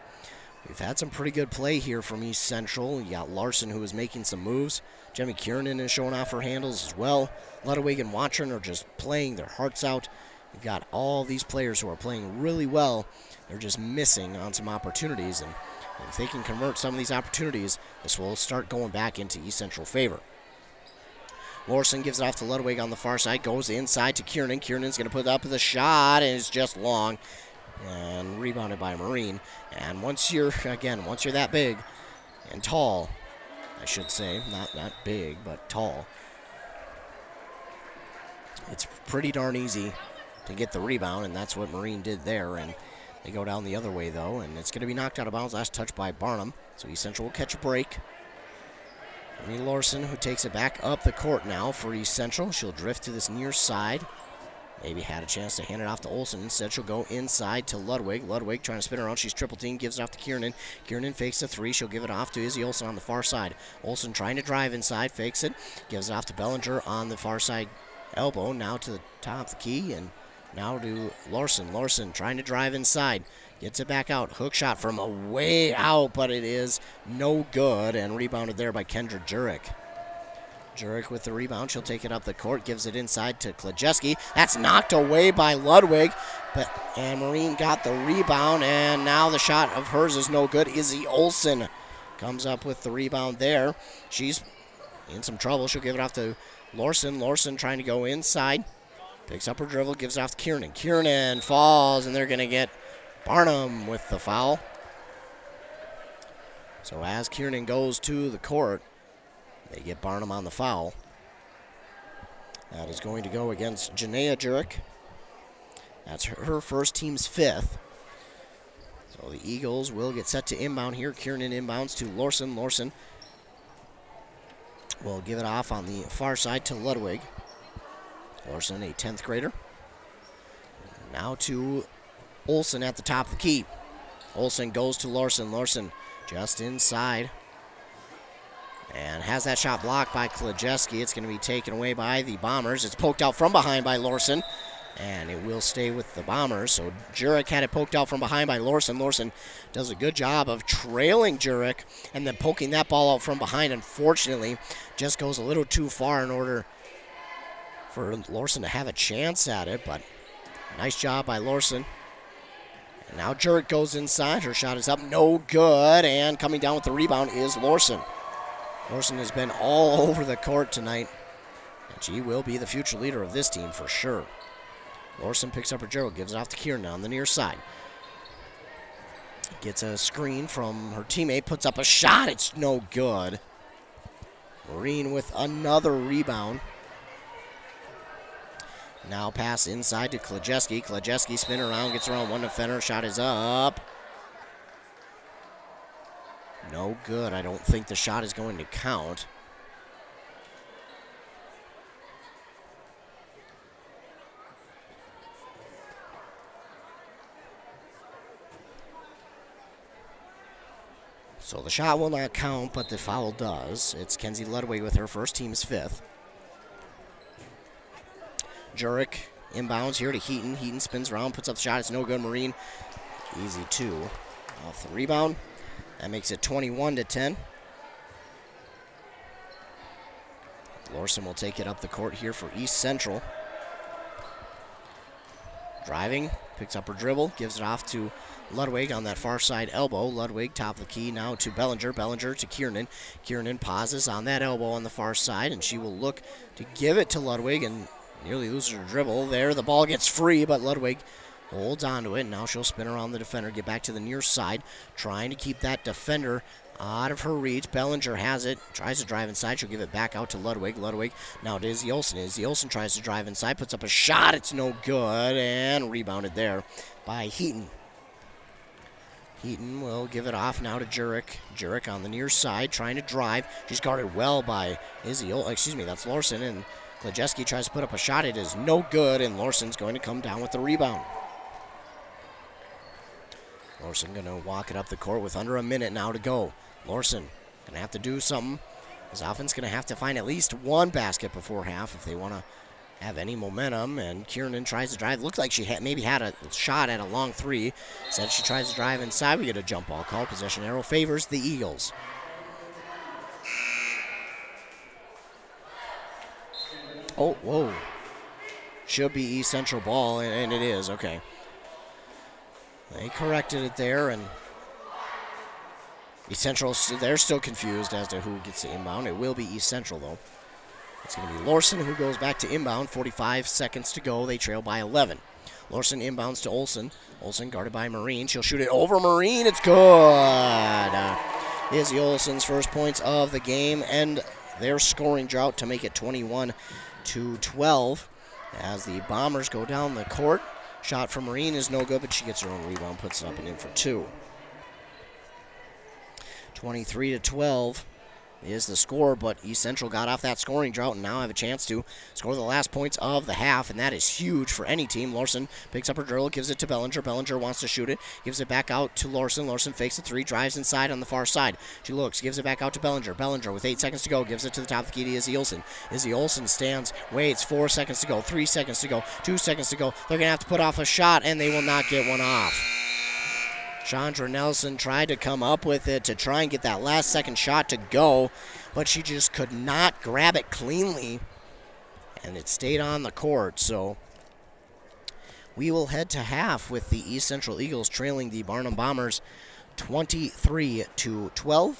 we've had some pretty good play here from East Central. You got Larson, who is making some moves. Jemmy Kiernan is showing off her handles as well. Ludwig and Watchern are just playing their hearts out. You've got all these players who are playing really well. They're just missing on some opportunities, and if they can convert some of these opportunities, this will start going back into East Central favor. Lorson gives it off to Ludwig on the far side, goes inside to Kiernan. Kiernan's going to put up the shot, and it's just long, and rebounded by Marine. And once you're that big and tall, I should say, not big, but tall, it's pretty darn easy to get the rebound, and that's what Marine did there. And they go down the other way, though, and it's going to be knocked out of bounds. Last touch by Barnum, so East Central will catch a break. Amy Larson, who takes it back up the court now for East Central. She'll drift to this near side. Maybe had a chance to hand it off to Olsen. Instead, she'll go inside to Ludwig. Ludwig trying to spin around. She's triple team, gives it off to Kiernan. Kiernan fakes a three. She'll give it off to Izzy Olsen on the far side. Olsen trying to drive inside, fakes it, gives it off to Bellinger on the far side elbow. Now to the top of the key, and now to Larson. Larson trying to drive inside. Gets it back out. Hook shot from a way out, but it is no good, and rebounded there by Kendra Jurek. Jurek with the rebound. She'll take it up the court. Gives it inside to Klajeski. That's knocked away by Ludwig, and Marine got the rebound, and now the shot of hers is no good. Izzy Olsen comes up with the rebound there. She's in some trouble. She'll give it off to Larson. Larson trying to go inside. Picks up her dribble. Gives it off to Kiernan. Kiernan falls, and they're going to get Barnum with the foul. So as Kiernan goes to the court, they get Barnum on the foul. That is going to go against Janaea Jurek. That's her first, team's fifth. So the Eagles will get set to inbound here. Kiernan inbounds to Larson. Larson will give it off on the far side to Ludwig. Larson, a 10th grader. Now to Olsen at the top of the key. Olsen goes to Larson. Larson just inside. And has that shot blocked by Klajeski. It's going to be taken away by the Bombers. It's poked out from behind by Larson. And it will stay with the Bombers. So Jurek had it poked out from behind by Larson. Larson does a good job of trailing Jurek and then poking that ball out from behind. Unfortunately, just goes a little too far in order for Larson to have a chance at it. But nice job by Larson. And now Jurek goes inside. Her shot is up. No good. And coming down with the rebound is Lorson. Lorson has been all over the court tonight. And she will be the future leader of this team for sure. Lorson picks up her dribble, gives it off to Kieran on the near side. Gets a screen from her teammate, puts up a shot. It's no good. Marine with another rebound. Now pass inside to Klajeski. Klajeski spin around, gets around one defender. Shot is up. No good. I don't think the shot is going to count. So the shot will not count, but the foul does. It's Kenzie Ludwig with her first, team's fifth. Jurek inbounds here to Heaton. Heaton spins around, puts up the shot. It's no good. Marine, easy two. Off the rebound. That makes it 21-10. Lorson will take it up the court here for East Central. Driving, picks up her dribble, gives it off to Ludwig on that far side elbow. Ludwig, top of the key, now to Bellinger. Bellinger to Kiernan. Kiernan pauses on that elbow on the far side, and she will look to give it to Ludwig and nearly loses her dribble. There, the ball gets free, but Ludwig holds onto it. Now she'll spin around the defender, get back to the near side, trying to keep that defender out of her reach. Bellinger has it, tries to drive inside. She'll give it back out to Ludwig. Ludwig now to Izzy Olsen. Izzy Olsen tries to drive inside, puts up a shot. It's no good, and rebounded there by Heaton. Heaton will give it off now to Jurek. Jurek on the near side, trying to drive. She's guarded well by Izzy Olsen. Excuse me, that's Lorson, and Klajeski tries to put up a shot. It is no good, and Lorson's going to come down with the rebound. Lorson going to walk it up the court with under a minute now to go. Lorson going to have to do something. His offense going to have to find at least one basket before half if they want to have any momentum. And Kiernan tries to drive. Looked like she maybe had a shot at a long three. Said she tries to drive inside. We get a jump ball call. Possession arrow favors the Eagles. Oh, whoa. Should be East Central ball, and it is. Okay. They corrected it there, and East Central, they're still confused as to who gets the inbound. It will be East Central, though. It's going to be Lorson who goes back to inbound. 45 seconds to go. They trail by 11. Lorson inbounds to Olsen. Olsen guarded by Marine. She'll shoot it over Marine. It's good. Izzy Olsen's first points of the game, and their scoring drought to make it 21-12 as the Bombers go down the court. Shot from Marine is no good, but she gets her own rebound, puts it up and in for two. 23-12 is the score, but East Central got off that scoring drought and now have a chance to score the last points of the half, and that is huge for any team. Lorson picks up her dribble, gives it to Bellinger. Bellinger wants to shoot it, gives it back out to Lorson. Lorson fakes a three, drives inside on the far side. She looks, gives it back out to Bellinger. Bellinger with 8 seconds to go, gives it to the top of the key to Izzy Olsen. Izzy Olsen stands, waits, 4 seconds to go, 3 seconds to go, 2 seconds to go. They're going to have to put off a shot, and they will not get one off. Chandra Nelson tried to come up with it to try and get that last second shot to go, but she just could not grab it cleanly, and it stayed on the court. So we will head to half with the East Central Eagles trailing the Barnum Bombers 23-12.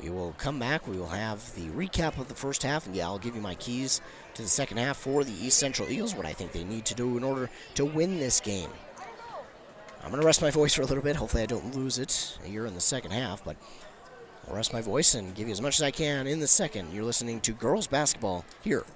We will come back. We will have the recap of the first half, and I'll give you my keys to the second half for the East Central Eagles, what I think they need to do in order to win this game. I'm going to rest my voice for a little bit. Hopefully I don't lose it here in the second half, but I'll rest my voice and give you as much as I can in the second. You're listening to Girls Basketball here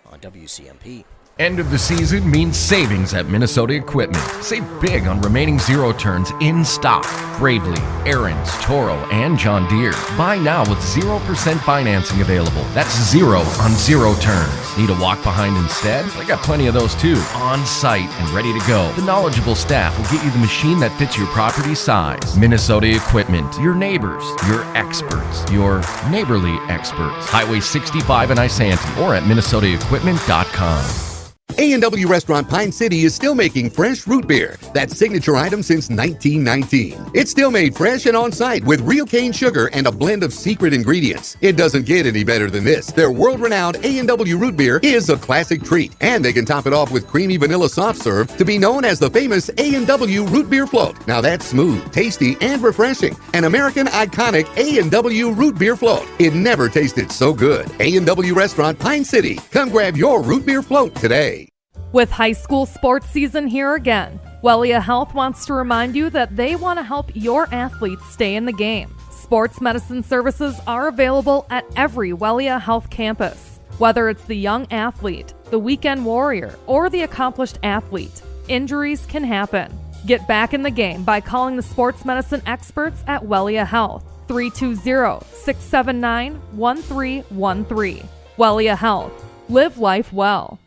on WCMP. End of the season means savings at Minnesota Equipment. Save big on remaining zero turns in stock. Gravely, Aaron's, Toro, and John Deere. Buy now with 0% financing available. That's 0 on zero turns. Need a walk behind instead? I got plenty of those too. On site and ready to go. The knowledgeable staff will get you the machine that fits your property size. Minnesota Equipment. Your neighbors. Your experts. Your neighborly experts. Highway 65 in Isanti or at minnesotaequipment.com. A&W Restaurant Pine City is still making fresh root beer, that signature item since 1919. It's still made fresh and on-site with real cane sugar and a blend of secret ingredients. It doesn't get any better than this. Their world-renowned A&W root beer is a classic treat, and they can top it off with creamy vanilla soft serve to be known as the famous A&W root beer float. Now that's smooth, tasty, and refreshing. An American iconic A&W root beer float. It never tasted so good. A&W Restaurant Pine City. Come grab your root beer float today. With high school sports season here again, Wellia Health wants to remind you that they want to help your athletes stay in the game. Sports medicine services are available at every Wellia Health campus. Whether it's the young athlete, the weekend warrior, or the accomplished athlete, injuries can happen. Get back in the game by calling the sports medicine experts at Wellia Health, 320-679-1313. Wellia Health. Live life well.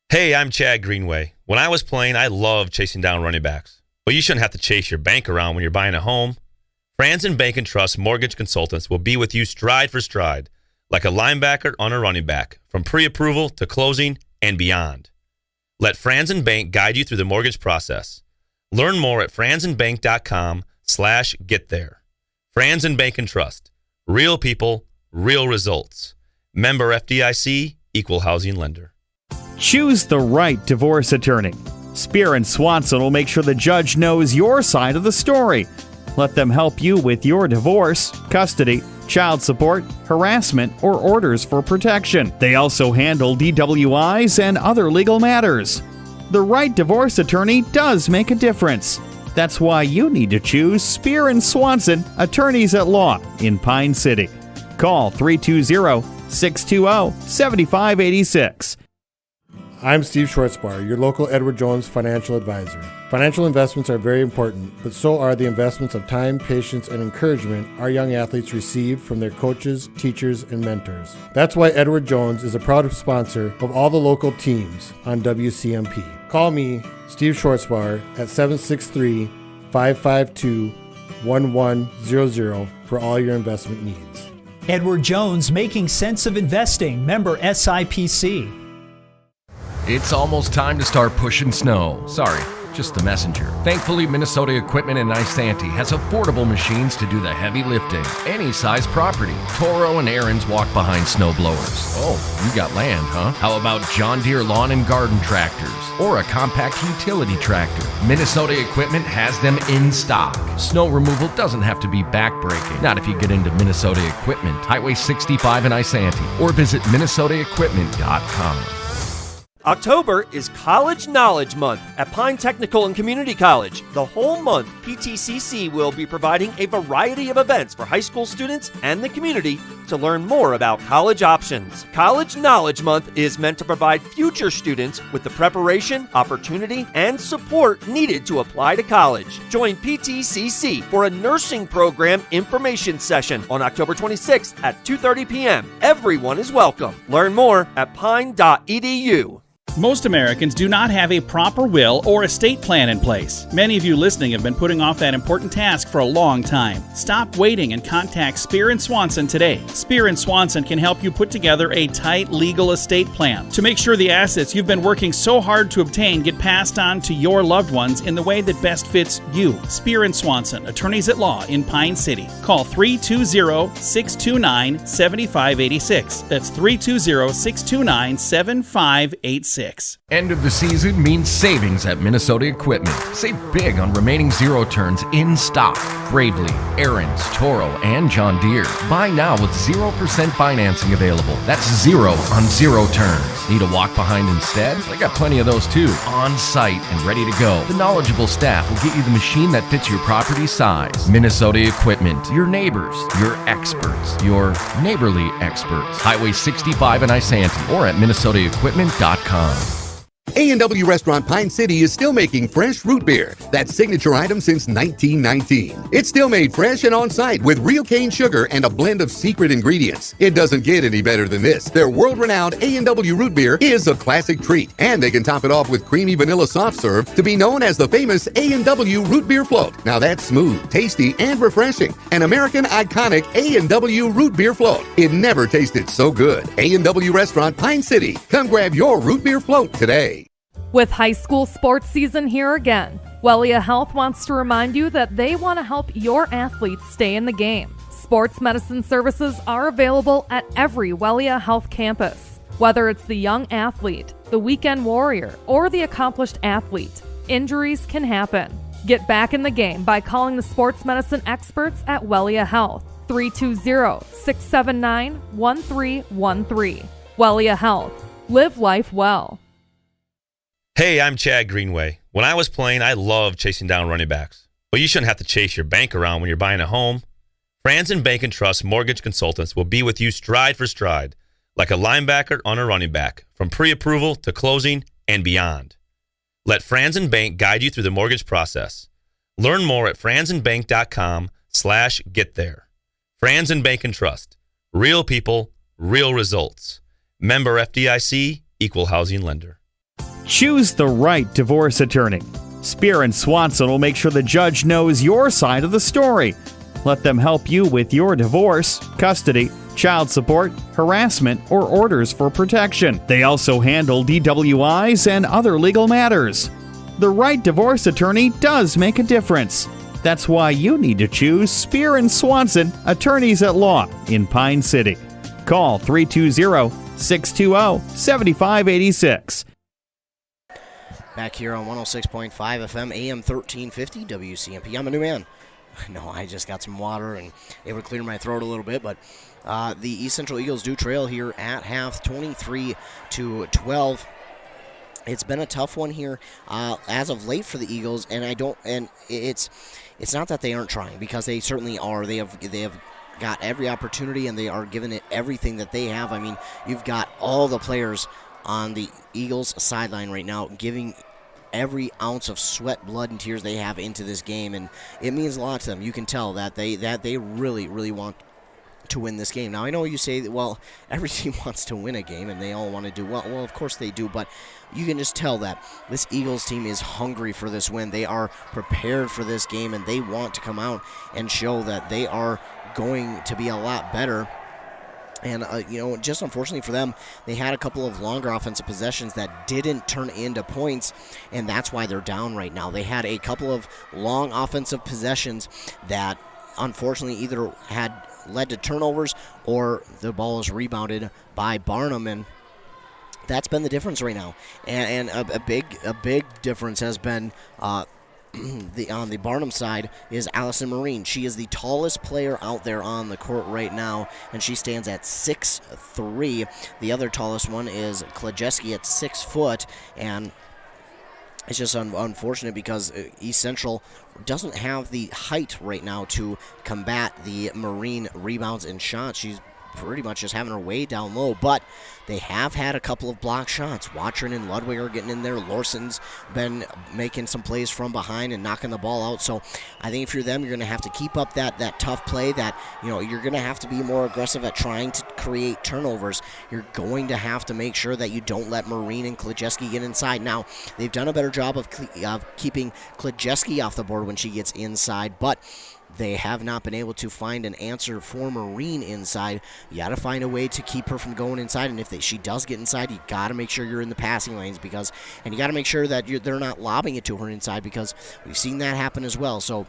Hey, I'm Chad Greenway. When I was playing, I loved chasing down running backs. But you shouldn't have to chase your bank around when you're buying a home. Franzen Bank and Trust Mortgage Consultants will be with you stride for stride, like a linebacker on a running back, from pre-approval to closing and beyond. Let Franzen Bank guide you through the mortgage process. Learn more at franzenbank.com/get there. Franzen Bank and Trust. Real people, real results. Member FDIC, Equal Housing Lender. Choose the right divorce attorney. Spear and Swanson will make sure the judge knows your side of the story. Let them help you with your divorce, custody, child support, harassment, or orders for protection. They also handle DWIs and other legal matters. The right divorce attorney does make a difference. That's why you need to choose Spear and Swanson, attorneys at law in Pine City. Call 320-620-7586. I'm Steve Schwartzbar, your local Edward Jones financial advisor. Financial investments are very important, but so are the investments of time, patience, and encouragement our young athletes receive from their coaches, teachers, and mentors. That's why Edward Jones is a proud sponsor of all the local teams on WCMP. Call me, Steve Schwartzbar, at 763-552-1100 for all your investment needs. Edward Jones, making sense of investing. Member SIPC. It's almost time to start pushing snow. Sorry, just the messenger. Thankfully, Minnesota Equipment in Isanti has affordable machines to do the heavy lifting. Any size property. Toro and Aaron's walk behind snow blowers. Oh, you got land, huh? How about John Deere lawn and garden tractors? Or a compact utility tractor? Minnesota Equipment has them in stock. Snow removal doesn't have to be backbreaking. Not if you get into Minnesota Equipment. Highway 65 in Isanti. Or visit minnesotaequipment.com. October is College Knowledge Month at Pine Technical and Community College. The whole month, PTCC will be providing a variety of events for high school students and the community to learn more about college options. College Knowledge Month is meant to provide future students with the preparation, opportunity, and support needed to apply to college. Join PTCC for a nursing program information session on October 26th at 2:30 p.m. Everyone is welcome. Learn more at pine.edu. Most Americans do not have a proper will or estate plan in place. Many of you listening have been putting off that important task for a long time. Stop waiting and contact Spear and Swanson today. Spear and Swanson can help you put together a tight legal estate plan to make sure the assets you've been working so hard to obtain get passed on to your loved ones in the way that best fits you. Spear and Swanson, attorneys at law in Pine City. Call 320-629-7586. That's 320-629-7586. End of the season means savings at Minnesota Equipment. Save big on remaining zero turns in stock. Gravely, Aaron's, Toro, and John Deere. Buy now with 0% financing available. That's zero on zero turns. Need a walk behind instead? I got plenty of those too. On site and ready to go. The knowledgeable staff will get you the machine that fits your property size. Minnesota Equipment. Your neighbors. Your experts. Your neighborly experts. Highway 65 in Isanti or at minnesotaequipment.com. A&W Restaurant Pine City is still making fresh root beer, that signature item since 1919. It's still made fresh and on-site with real cane sugar and a blend of secret ingredients. It doesn't get any better than this. Their world-renowned A&W root beer is a classic treat, and they can top it off with creamy vanilla soft serve to be known as the famous A&W root beer float. Now that's smooth, tasty, and refreshing. An American iconic A&W root beer float. It never tasted so good. A&W Restaurant Pine City. Come grab your root beer float today. With high school sports season here again, Wellia Health wants to remind you that they want to help your athletes stay in the game. Sports medicine services are available at every Wellia Health campus. Whether it's the young athlete, the weekend warrior, or the accomplished athlete, injuries can happen. Get back in the game by calling the sports medicine experts at Wellia Health, 320-679-1313. Wellia Health. Live life well. Hey, I'm Chad Greenway. When I was playing, I loved chasing down running backs. But you shouldn't have to chase your bank around when you're buying a home. Franzen Bank and Trust Mortgage Consultants will be with you stride for stride, like a linebacker on a running back, from pre-approval to closing and beyond. Let Franzen Bank guide you through the mortgage process. Learn more at franzenbank.com/getThere. Franzen Bank and Trust. Real people, real results. Member FDIC, Equal Housing Lender. Choose the right divorce attorney. Spear and Swanson will make sure the judge knows your side of the story. Let them help you with your divorce, custody, child support, harassment, or orders for protection. They also handle DWIs and other legal matters. The right divorce attorney does make a difference. That's why you need to choose Spear and Swanson, attorneys at law in Pine City. Call 320-620-7586. Back here on 106.5 FM, AM 1350, WCMP. I'm a new man. No, I just got some water and able to clear my throat a little bit, but the East Central Eagles do trail here at half, 23-12. It's been a tough one here as of late for the Eagles, and it's not that they aren't trying, because they certainly are. They have got every opportunity, and they are giving it everything that they have. I mean, you've got all the players on the Eagles sideline right now giving every ounce of sweat, blood, and tears they have into this game, and it means a lot to them. You can tell that they really, really want to win this game. Now, I know you say that, well, every team wants to win a game, and they all want to do well. Well, of course they do, but you can just tell that this Eagles team is hungry for this win. They are prepared for this game, and they want to come out and show that they are going to be a lot better. And, just unfortunately for them, they had a couple of longer offensive possessions that didn't turn into points, and that's why they're down right now. They had a couple of long offensive possessions that unfortunately either had led to turnovers or the ball was rebounded by Barnum, and that's been the difference right now. And a big difference has been on the Barnum side is Allison Marine. She is the tallest player out there on the court right now, and she stands at 6'3". The other tallest one is Klajeski at 6 foot, and it's just unfortunate because East Central doesn't have the height right now to combat the Marine rebounds and shots. She's pretty much just having her way down low, but they have had a couple of block shots. Watchern and Ludwig are getting in there. Lawson's been making some plays from behind and knocking the ball out. So I think if you're them, you're going to have to keep up that tough play, that you're going to have to be more aggressive at trying to create turnovers. You're going to have to make sure that you don't let Marine and Klajeski get inside. Now, they've done a better job of keeping Klajeski off the board when she gets inside, but they have not been able to find an answer for Marine inside. You got to find a way to keep her from going inside, and if she does get inside, you got to make sure you're in the passing lanes, and you got to make sure that they're not lobbing it to her inside, because we've seen that happen as well. So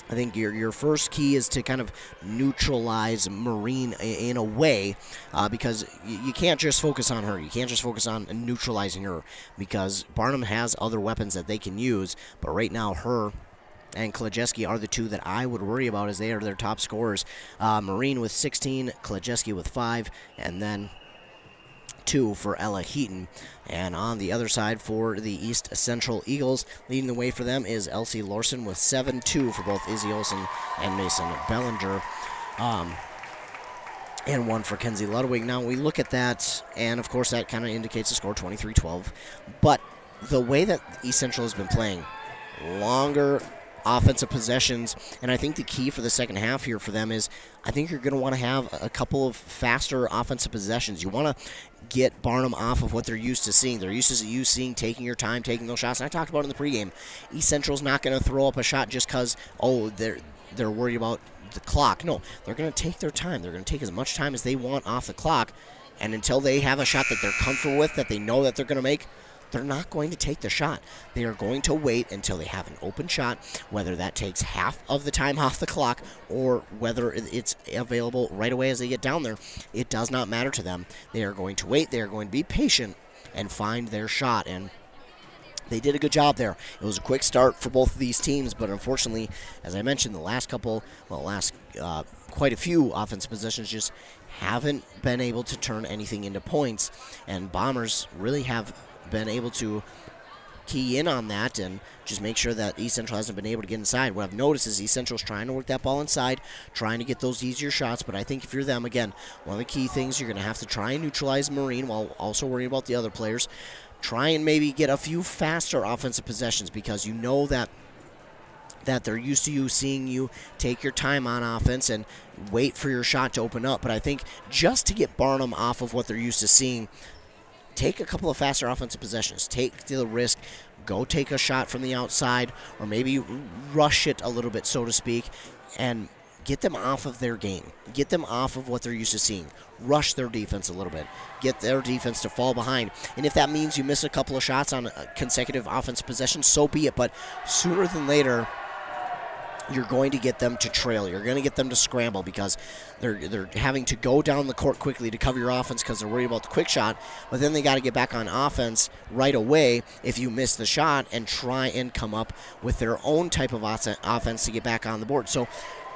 I think your first key is to kind of neutralize Marine in a way, because you can't just focus on her. You can't just focus on neutralizing her, because Barnum has other weapons that they can use, but right now her and Klajeski are the two that I would worry about, as they are their top scorers. Marine with 16, Klajeski with 5, and then 2 for Ella Heaton. And on the other side for the East Central Eagles, leading the way for them is Elsie Larson with 7, 2 for both Izzy Olsen and Mason Bellinger. and one for Kenzie Ludwig. Now we look at that, and of course that kind of indicates the score 23-12. But the way that East Central has been playing, longer offensive possessions, and I think the key for the second half here for them is I think you're going to want to have a couple of faster offensive possessions. You want to get Barnum off of what they're used to seeing. They're used to you seeing taking your time, taking those shots. And I talked about it in the pregame. East Central's not going to throw up a shot just because, they're worried about the clock. No, they're going to take their time. They're going to take as much time as they want off the clock, and until they have a shot that they're comfortable with, that they know that they're going to make, they're not going to take the shot. They are going to wait until they have an open shot, whether that takes half of the time off the clock or whether it's available right away as they get down there. It does not matter to them. They are going to wait. They are going to be patient and find their shot, and they did a good job there. It was a quick start for both of these teams, but unfortunately, as I mentioned, quite a few offensive possessions just haven't been able to turn anything into points, and Bombers really have been able to key in on that and just make sure that East Central hasn't been able to get inside. What I've noticed is East Central's trying to work that ball inside, trying to get those easier shots, but I think if you're them, again, one of the key things, you're going to have to try and neutralize Marine while also worrying about the other players. Try and maybe get a few faster offensive possessions, because you know that they're used to you seeing you take your time on offense and wait for your shot to open up. But I think just to get Barnum off of what they're used to seeing, take a couple of faster offensive possessions. Take the risk. Go take a shot from the outside, or maybe rush it a little bit, so to speak, and get them off of their game. Get them off of what they're used to seeing. Rush their defense a little bit. Get their defense to fall behind. And if that means you miss a couple of shots on consecutive offensive possessions, so be it. But sooner than later, you're going to get them to trail. You're going to get them to scramble, because they're having to go down the court quickly to cover your offense because they're worried about the quick shot. But then they got to get back on offense right away if you miss the shot and try and come up with their own type of offense to get back on the board. So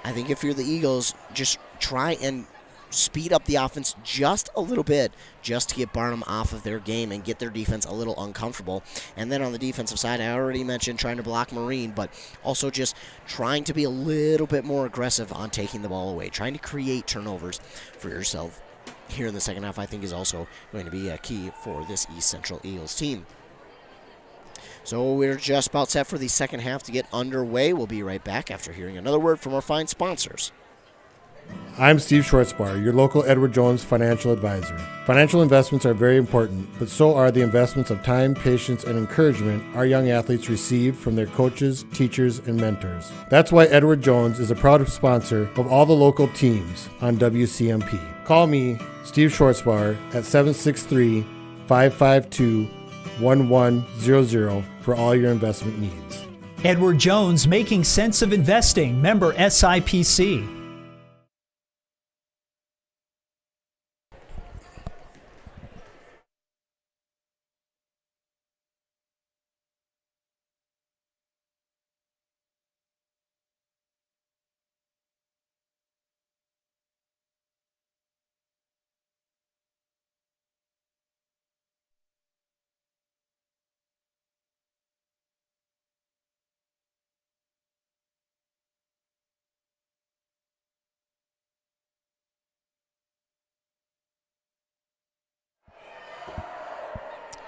I think if you're the Eagles, just try and speed up the offense just a little bit, just to get Barnum off of their game and get their defense a little uncomfortable. And then on the defensive side, I already mentioned trying to block Marine, but also just trying to be a little bit more aggressive on taking the ball away, trying to create turnovers for yourself here in the second half, I think is also going to be a key for this East Central Eagles team. So we're just about set for the second half to get underway. We'll be right back after hearing another word from our fine sponsors. I'm Steve Schwartzbar, your local Edward Jones financial advisor. Financial investments are very important, but so are the investments of time, patience, and encouragement our young athletes receive from their coaches, teachers, and mentors. That's why Edward Jones is a proud sponsor of all the local teams on WCMP. Call me, Steve Schwartzbar, at 763-552-1100 for all your investment needs. Edward Jones, making sense of investing. Member SIPC.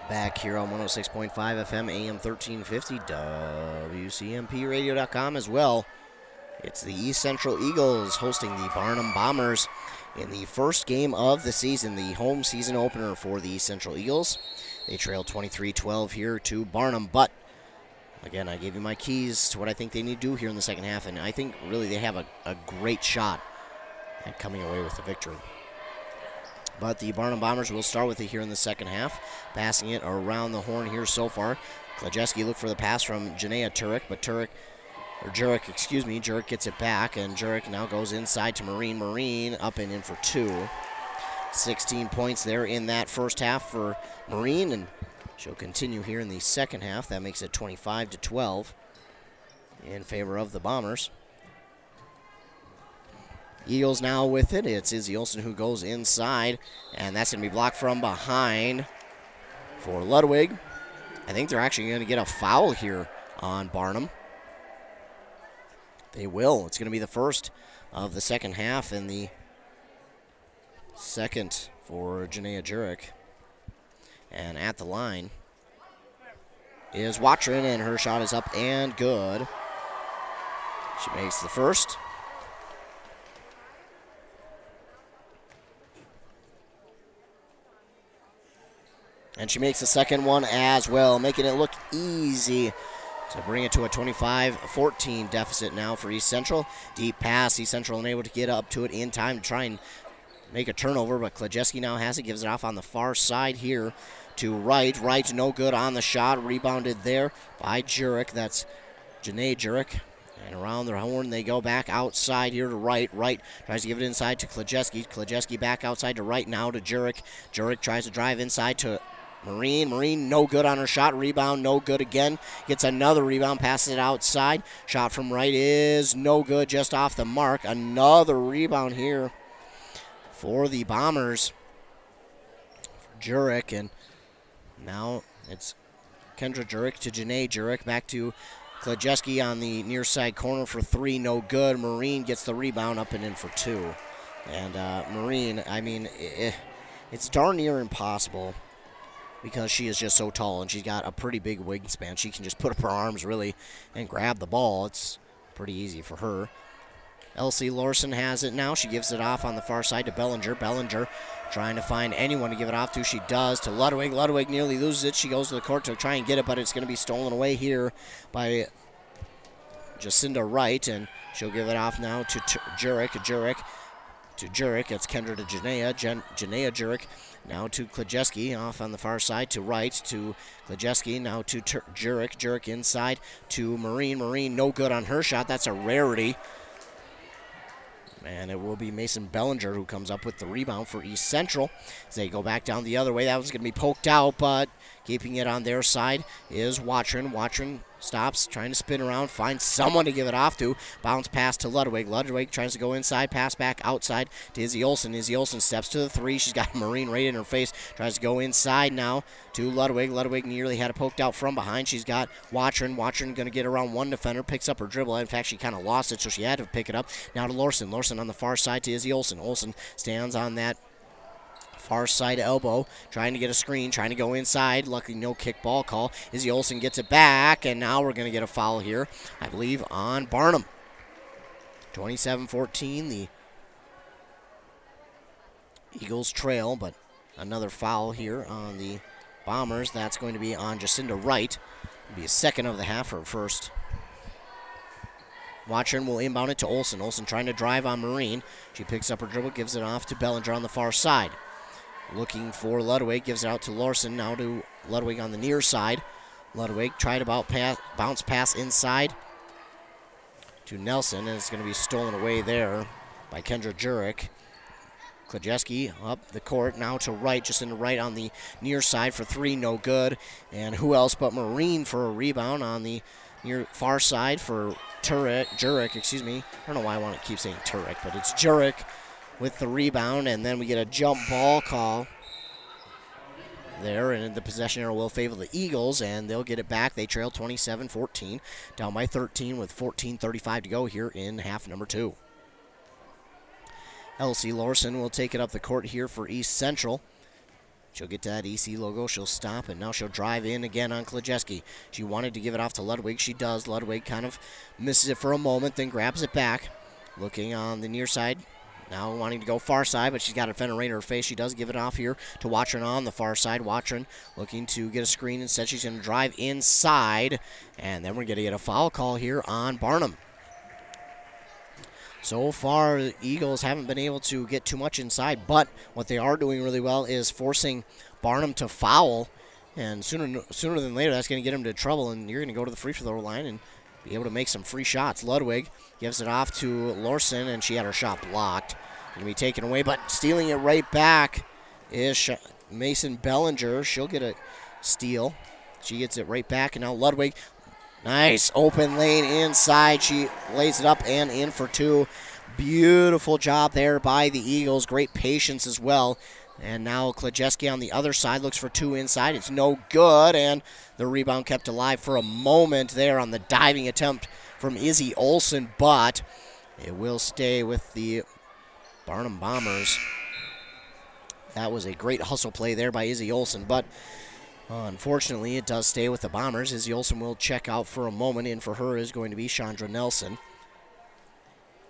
Back here on 106.5 FM, AM 1350, WCMPradio.com as well. It's the East Central Eagles hosting the Barnum Bombers in the first game of the season, the home season opener for the East Central Eagles. They trailed 23-12 here to Barnum, but again, I gave you my keys to what I think they need to do here in the second half, and I think really they have a great shot at coming away with the victory. But the Barnum Bombers will start with it here in the second half, passing it around the horn here so far. Klajeski looked for the pass from Janaea Jurek, but Jurek gets it back, and Jurek now goes inside to Marine. Marine up and in for two. 16 points there in that first half for Marine, and she'll continue here in the second half. That makes it 25-12 in favor of the Bombers. Eagles now with it. It's Izzy Olsen who goes inside, and that's going to be blocked from behind for Ludwig. I think they're actually going to get a foul here on Barnum. They will. It's going to be the first of the second half, and the Second for Janaea Jurek. And at the line is Watrin, and her shot is up and good. She makes the first. And she makes the second one as well, making it look easy to bring it to a 25-14 deficit now for East Central. Deep pass, East Central unable to get up to it in time to try and make a turnover, but Klajeski now has it, gives it off on the far side here to Wright. Wright no good on the shot, rebounded there by Jurek. That's Janae Jurek. And around the horn they go back outside here to Wright. Wright tries to give it inside to Klajeski. Klajeski back outside to Wright now to Jurek. Jurek tries to drive inside to Marine. Marine no good on her shot. Rebound no good again. Gets another rebound, passes it outside. Shot from Wright is no good, just off the mark. Another rebound here for the Bombers. Jurek, and now it's Kendra Jurek to Janae Jurek. Back to Klajeski on the near side corner for three, no good. Marine gets the rebound, up and in for two. And Marine, I mean, it's darn near impossible because she is just so tall and she's got a pretty big wingspan. She can just put up her arms really and grab the ball. It's pretty easy for her. Elsie Lorson has it now. She gives it off on the far side to Bellinger. Bellinger trying to find anyone to give it off to. She does to Ludwig. Ludwig nearly loses it. She goes to the court to try and get it, but it's going to be stolen away here by Jacinda Wright, and she'll give it off now to Jurek. Jurek to Jurek. It's Kendra to Janaea. Janaea Jurek now to Klajeski, off on the far side to Wright, to Klajeski, now to Jurek. Jurek inside to Marine. Marine no good on her shot. That's a rarity. And it will be Mason Bellinger who comes up with the rebound for East Central. As they go back down the other way, that was going to be poked out, but keeping it on their side is Watrin. Watrin stops, trying to spin around, finds someone to give it off to. Bounce pass to Ludwig. Ludwig tries to go inside, pass back outside to Izzy Olsen. Izzy Olsen steps to the three. She's got Marine right in her face. Tries to go inside now to Ludwig. Ludwig nearly had it poked out from behind. She's got Watrin. Watrin going to get around one defender, picks up her dribble. In fact, she kind of lost it, so she had to pick it up. Now to Lorson. Lorson on the far side to Izzy Olsen. Olsen stands on that far side elbow, trying to get a screen, trying to go inside. Luckily, no kickball call. Izzy Olsen gets it back, and now we're going to get a foul here, I believe, on Barnum. 27-14, the Eagles trail, but another foul here on the Bombers. That's going to be on Jacinda Wright. It'll be a second of the half, her first. Watrin will inbound it to Olsen. Olsen trying to drive on Marine. She picks up her dribble, gives it off to Bellinger on the far side. Looking for Ludwig, gives it out to Lorson, now to Ludwig on the near side. Ludwig tried about bounce pass inside to Nelson, and it's going to be stolen away there by Kendra Jurek. Klajeski up the court, now to Wright, just in the right on the near side for three, no good. And who else but Marine for a rebound on the near far side for Jurek, excuse me. I don't know why I want to keep saying Turek, but it's Jurek with the rebound, and then we get a jump ball call there, and the possession arrow will favor the Eagles, and they'll get it back. They trail 27-14, down by 13 with 14:35 to go here in half number two. Elsie Lorson will take it up the court here for East Central. She'll get to that EC logo. She'll stop, and now she'll drive in again on Klajeski. She wanted to give it off to Ludwig. She does. Ludwig kind of misses it for a moment, then grabs it back. Looking on the near side. Now wanting to go far side, but she's got a defender right in her face. She does give it off here to Watrin on the far side. Watrin looking to get a screen. Instead, she's going to drive inside, and then we're going to get a foul call here on Barnum. So far, the Eagles haven't been able to get too much inside, but what they are doing really well is forcing Barnum to foul, and sooner than later, that's going to get him into trouble, and you're going to go to the free throw line and be able to make some free shots. Ludwig gives it off to Lorson, and she had her shot blocked. Going to be taken away, but stealing it right back is Mason Bellinger. She'll get a steal. She gets it right back, and now Ludwig. Nice open lane inside. She lays it up and in for two. Beautiful job there by the Eagles. Great patience as well. And now Klajeski on the other side looks for two inside. It's no good, and the rebound kept alive for a moment there on the diving attempt from Izzy Olsen, but it will stay with the Barnum Bombers. That was a great hustle play there by Izzy Olsen, but unfortunately it does stay with the Bombers. Izzy Olsen will check out for a moment. In for her is going to be Chandra Nelson.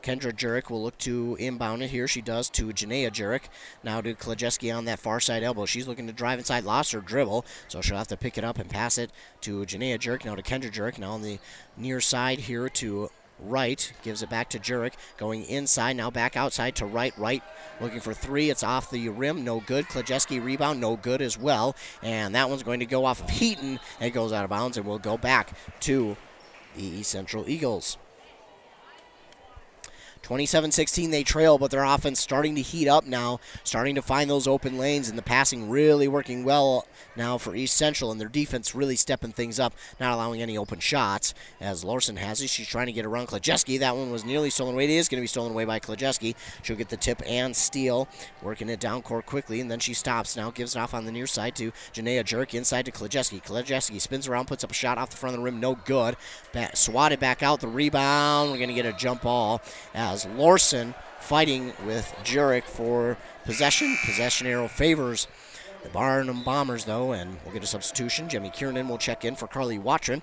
Kendra Jurek will look to inbound it here. She does to Janaea Jurek. Now to Klajeski on that far side elbow. She's looking to drive inside, lost her dribble, so she'll have to pick it up and pass it to Janaea Jurek. Now to Kendra Jurek. Now on the near side here to Wright. Gives it back to Jurek. Going inside, now back outside to Wright. Wright looking for three. It's off the rim. No good. Klajeski rebound. No good as well. And that one's going to go off of Heaton. It goes out of bounds and will go back to the East Central Eagles. 27-16 they trail, but their offense starting to heat up now, starting to find those open lanes, and the passing really working well now for East Central, and their defense really stepping things up, not allowing any open shots, as Larson has it. She's trying to get around Klajeski. That one was nearly stolen away. It is going to be stolen away by Klajeski. She'll get the tip and steal, working it down court quickly, and then she stops now, gives it off on the near side to Janaea Jurek, inside to Klajeski. Klajeski spins around, puts up a shot off the front of the rim, no good. Swatted back out, the rebound. We're going to get a jump ball as Larson fighting with Jurek for possession. Possession arrow favors the Barnum Bombers, though, and we'll get a substitution. Jemmy Kiernan will check in for Carly Watron.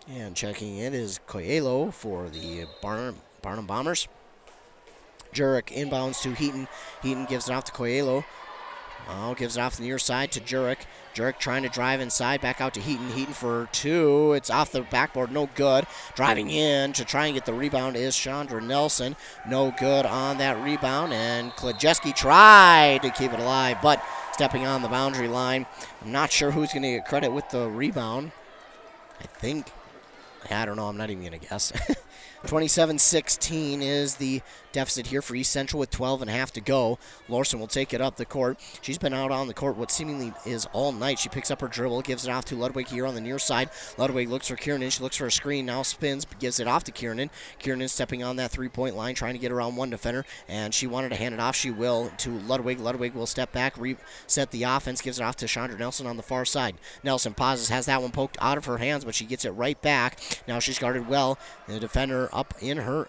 And checking in is Coelho for the Barnum Bombers. Jurek inbounds to Heaton. Heaton gives it off to Coelho. Gives it off the near side to Jurek. Jurek trying to drive inside, back out to Heaton. Heaton for two. It's off the backboard, no good. Driving in to try and get the rebound is Chandra Nelson. No good on that rebound, and Klajeski tried to keep it alive, but stepping on the boundary line. I'm not sure who's going to get credit with the rebound. I don't know, I'm not even going to guess. 27-16 is the deficit here for East Central with 12.5 to go. Larson will take it up the court. She's been out on the court what seemingly is all night. She picks up her dribble, gives it off to Ludwig here on the near side. Ludwig looks for Kiernan. She looks for a screen, now spins, gives it off to Kiernan. Kiernan stepping on that three-point line, trying to get around one defender, and she wanted to hand it off. She will to Ludwig. Ludwig will step back, reset the offense, gives it off to Chandra Nelson on the far side. Nelson pauses, has that one poked out of her hands, but she gets it right back. Now she's guarded well. The defender up in her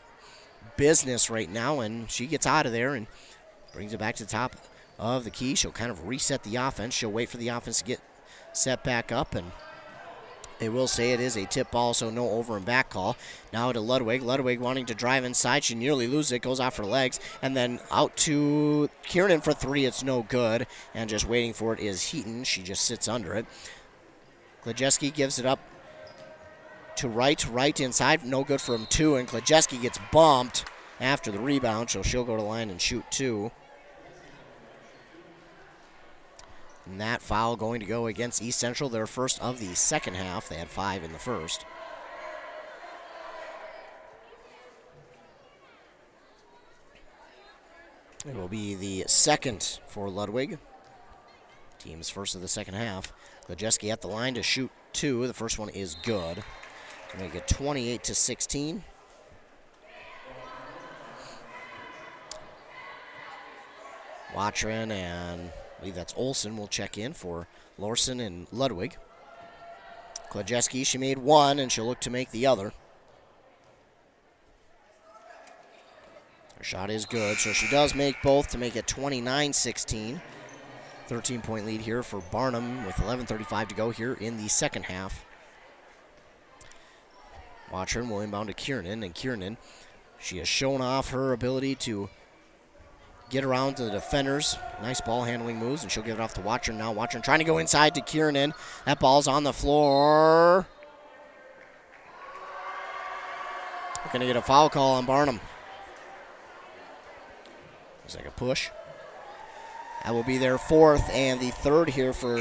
business right now, and she gets out of there and brings it back to the top of the key. She'll kind of reset the offense. She'll wait for the offense to get set back up, and they will say it is a tip ball, so no over and back call. Now to Ludwig. Ludwig wanting to drive inside. She nearly loses it, goes off her legs, and then out to Kiernan for three. It's no good, and just waiting for it is Heaton. She just sits under it. Klajeski gives it up to Wright inside, no good from two, and Klajeski gets bumped after the rebound, so she'll go to the line and shoot two. And that foul going to go against East Central, their first of the second half. They had 5 in the first. It will be the second for Ludwig. Team's first of the second half. Klajeski at the line to shoot two. The first one is good. Make it 28-16. Watron and I believe that's Olsen will check in for Larson and Ludwig. Klajeski, she made one, and she'll look to make the other. Her shot is good, so she does make both to make it 29-16. 13-point lead here for Barnum with 11:35 to go here in the second half. Watron will inbound to Kiernan, and Kiernan, she has shown off her ability to get around to the defenders. Nice ball handling moves, and she'll give it off to Watron now. Watron trying to go inside to Kiernan. That ball's on the floor. We're going to get a foul call on Barnum. Looks like a push. That will be their fourth and the third here for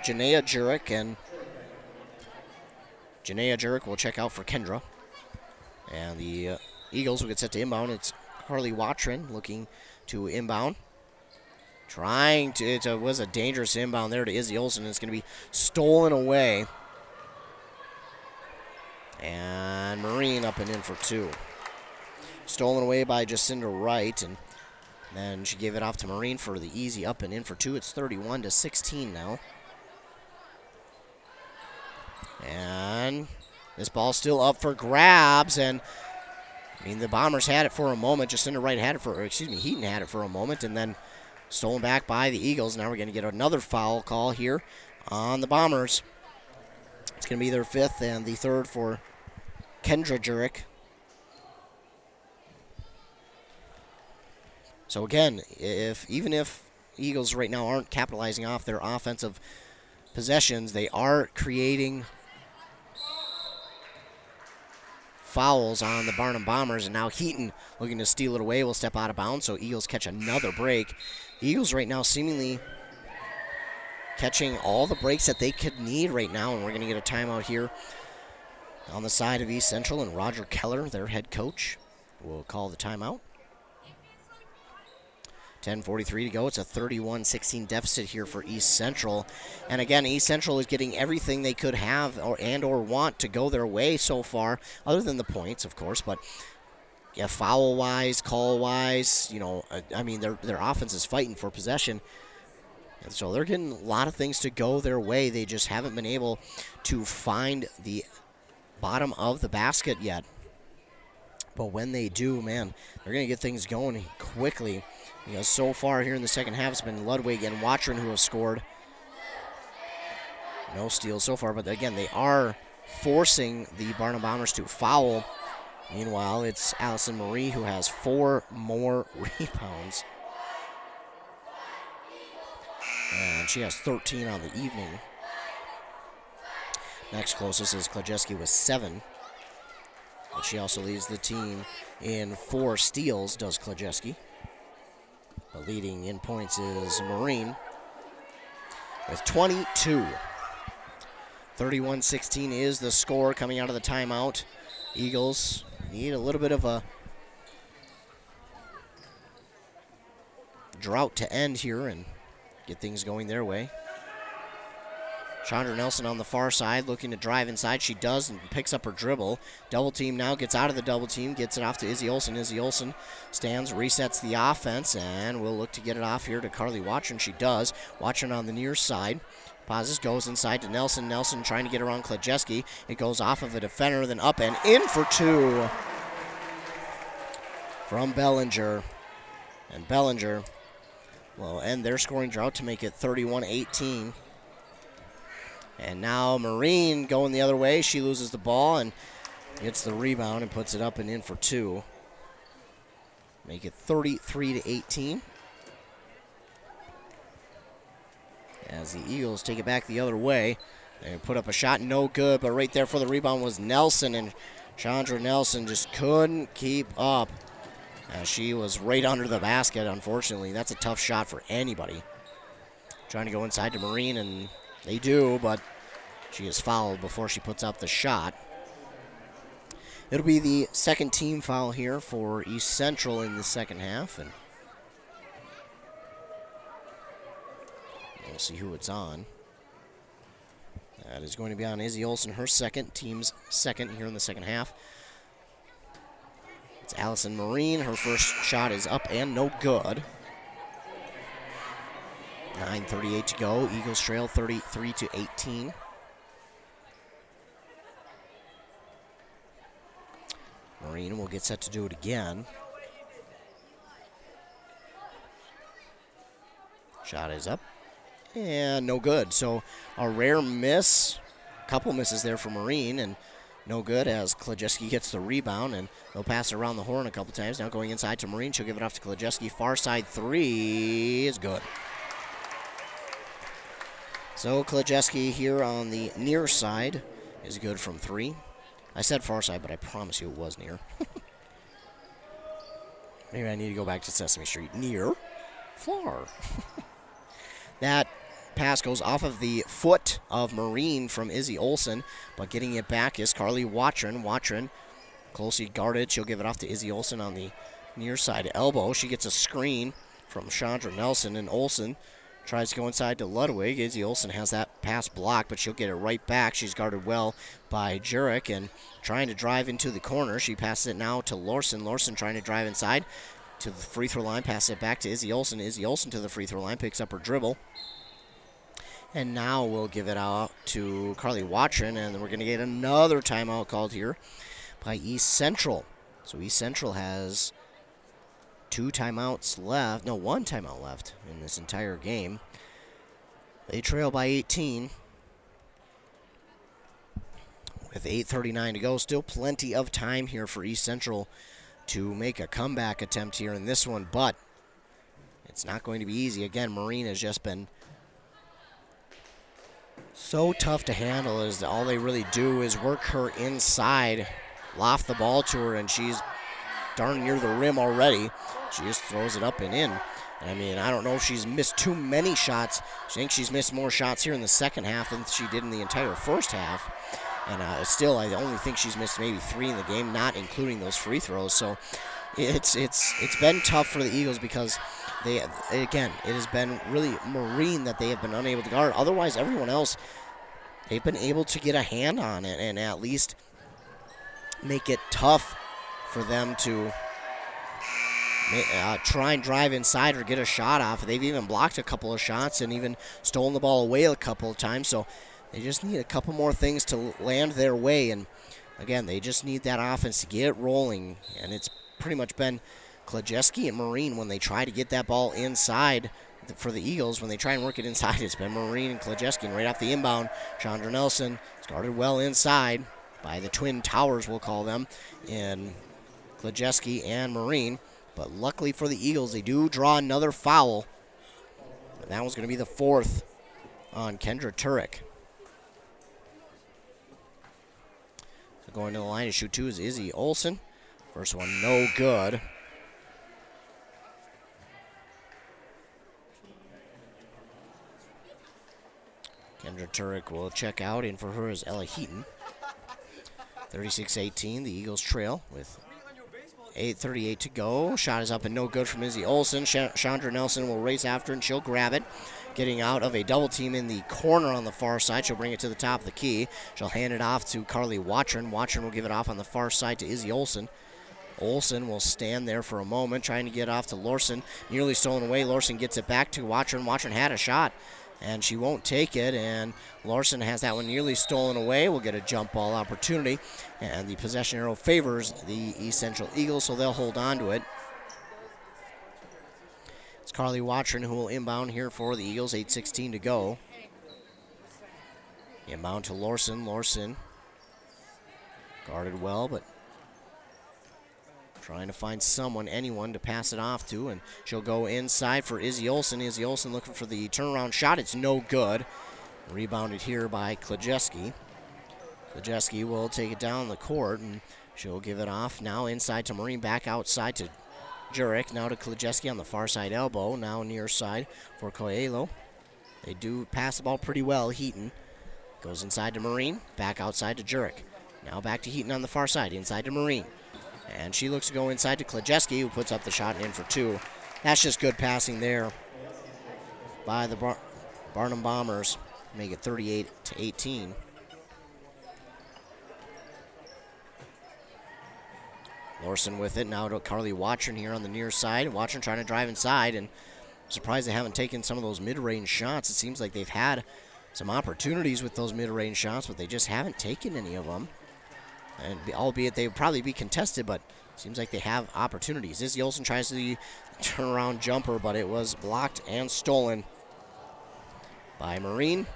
Janaea Jurek, and Janaea Jurek will check out for Kendra. And the Eagles will get set to inbound. It's Carly Watron looking to inbound. Trying to, it was a dangerous inbound there to Izzy Olsen. It's going to be stolen away. And Marine up and in for two. Stolen away by Jacinda Wright, and then she gave it off to Marine for the easy up and in for two. It's 31-16 now. And this ball's still up for grabs, and I mean, the Bombers had it for a moment. Jacinda Wright had it for, Heaton had it for a moment, and then stolen back by the Eagles. Now we're going to get another foul call here on the Bombers. It's going to be their 5th and the 3rd for Kendra Jurek. So again, even if Eagles right now aren't capitalizing off their offensive possessions, they are creating fouls on the Barnum Bombers, and now Heaton looking to steal it away will step out of bounds, so Eagles catch another break. Eagles right now seemingly catching all the breaks that they could need right now, and we're going to get a timeout here on the side of East Central, and Roger Keller, their head coach, will call the timeout. 10:43 to go. It's a 31-16 deficit here for East Central. And again, East Central is getting everything they could have or want to go their way so far, other than the points, of course. But yeah, foul-wise, call-wise, their offense is fighting for possession. And so they're getting a lot of things to go their way. They just haven't been able to find the bottom of the basket yet. But when they do, man, they're going to get things going quickly. So far here in the second half, it's been Ludwig and Watron who have scored. No steals so far, but again, they are forcing the Barnum Bombers to foul. Meanwhile, it's Allison Marie who has 4 more rebounds. And she has 13 on the evening. Next closest is Klajeski with 7. But she also leads the team in 4 steals, does Klajeski. The leading in points is Marine with 22. 31-16 is the score coming out of the timeout. Eagles need a little bit of a drought to end here and get things going their way. Chandra Nelson on the far side looking to drive inside. She does and picks up her dribble. Double team now, gets out of the double team, gets it off to Izzy Olsen. Izzy Olsen stands, resets the offense, and will look to get it off here to Carly Watron. She does. Watron on the near side. Pauses, goes inside to Nelson. Nelson trying to get around Klajeski. It goes off of a defender, then up and in for 2 from Bellinger. And Bellinger will end their scoring drought to make it 31-18. And now Marine going the other way. She loses the ball and gets the rebound and puts it up and in for 2. Make it 33-18. As the Eagles take it back the other way. They put up a shot, no good, but right there for the rebound was Nelson, and Chandra Nelson just couldn't keep up as she was right under the basket, unfortunately. That's a tough shot for anybody. Trying to go inside to Marine, and they do, but she is fouled before she puts out the shot. It'll be the second team foul here for East Central in the second half, and we'll see who it's on. That is going to be on Izzy Olsen, her second, team's second here in the second half. It's Allison Marine. Her first shot is up and no good. 9:38 to go. Eagles trail 33-18. Marine will get set to do it again. Shot is up and no good. So a rare miss. A couple misses there for Marine and no good as Klajeski gets the rebound, and they'll pass it around the horn a couple times. Now going inside to Marine. She'll give it off to Klajeski. Far side 3 is good. So Klajeski here on the near side is good from 3. I said far side, but I promise you it was near. Maybe I need to go back to Sesame Street. Near, far. That pass goes off of the foot of Marine from Izzy Olsen, but getting it back is Carly Watron. Watron closely guarded. She'll give it off to Izzy Olsen on the near side elbow. She gets a screen from Chandra Nelson, and Olsen tries to go inside to Ludwig. Izzy Olsen has that pass blocked, but she'll get it right back. She's guarded well by Jurek and trying to drive into the corner. She passes it now to Lorson. Lorson trying to drive inside to the free throw line. Passes it back to Izzy Olsen. Izzy Olsen to the free throw line. Picks up her dribble. And now we'll give it out to Carly Watron, and we're going to get another timeout called here by East Central. So East Central has one timeout left in this entire game. They trail by 18 with 8:39 to go. Still plenty of time here for East Central to make a comeback attempt here in this one, but it's not going to be easy. Again, Marine has just been so tough to handle, as all they really do is work her inside, loft the ball to her, and she's darn near the rim already. She just throws it up and in. I mean, I don't know if she's missed too many shots. I think she's missed more shots here in the second half than she did in the entire first half. And still, I only think she's missed maybe 3 in the game, not including those free throws. So it's been tough for the Eagles, because it has been really Marine that they have been unable to guard. Otherwise, everyone else, they've been able to get a hand on it and at least make it tough for them to try and drive inside or get a shot off. They've even blocked a couple of shots and even stolen the ball away a couple of times. So they just need a couple more things to land their way. And again, they just need that offense to get rolling. And it's pretty much been Klajeski and Marine when they try to get that ball inside for the Eagles. When they try and work it inside, it's been Marine and Klajeski. And right off the inbound, Chandra Nelson started well inside by the Twin Towers, we'll call them, in Klajeski and Marine. But luckily for the Eagles, they do draw another foul. And that was going to be the 4th on Kendra Turek. So going to the line to shoot 2 is Izzy Olsen. First one, no good. Kendra Turek will check out. In for her is Ella Heaton. 36-18, the Eagles trail with 8:38 to go. Shot is up and no good from Izzy Olsen. Chandra Nelson will race after and she'll grab it. Getting out of a double team in the corner on the far side. She'll bring it to the top of the key. She'll hand it off to Carly Watron. Watron will give it off on the far side to Izzy Olsen. Olsen will stand there for a moment, trying to get off to Lorson. Nearly stolen away. Lorson gets it back to Watron. Watron had a shot, and she won't take it, and Larson has that one nearly stolen away. We'll get a jump ball opportunity, and the possession arrow favors the East Central Eagles, so they'll hold on to it. It's Carly Watron who will inbound here for the Eagles. 8:16 to go. Inbound to Lorson. Lorson guarded well, but trying to find anyone to pass it off to, and she'll go inside for Izzy Olsen. Izzy Olsen looking for the turnaround shot. It's no good. Rebounded here by Klajeski. Klajeski will take it down the court, and she'll give it off now inside to Marine, back outside to Jurek. Now to Klajeski on the far side elbow, now near side for Coelho. They do pass the ball pretty well. Heaton goes inside to Marine, back outside to Jurek. Now back to Heaton on the far side, inside to Marine. And she looks to go inside to Klajeski, who puts up the shot in for 2. That's just good passing there by the Barnum Bombers. Make it 38-18. Lorson with it. Now to Carly Watron here on the near side. Watron trying to drive inside, and I'm surprised they haven't taken some of those mid-range shots. It seems like they've had some opportunities with those mid-range shots, but they just haven't taken any of them. And albeit they would probably be contested, but seems like they have opportunities. Izzy Olsen tries the turnaround jumper, but it was blocked and stolen by Marine.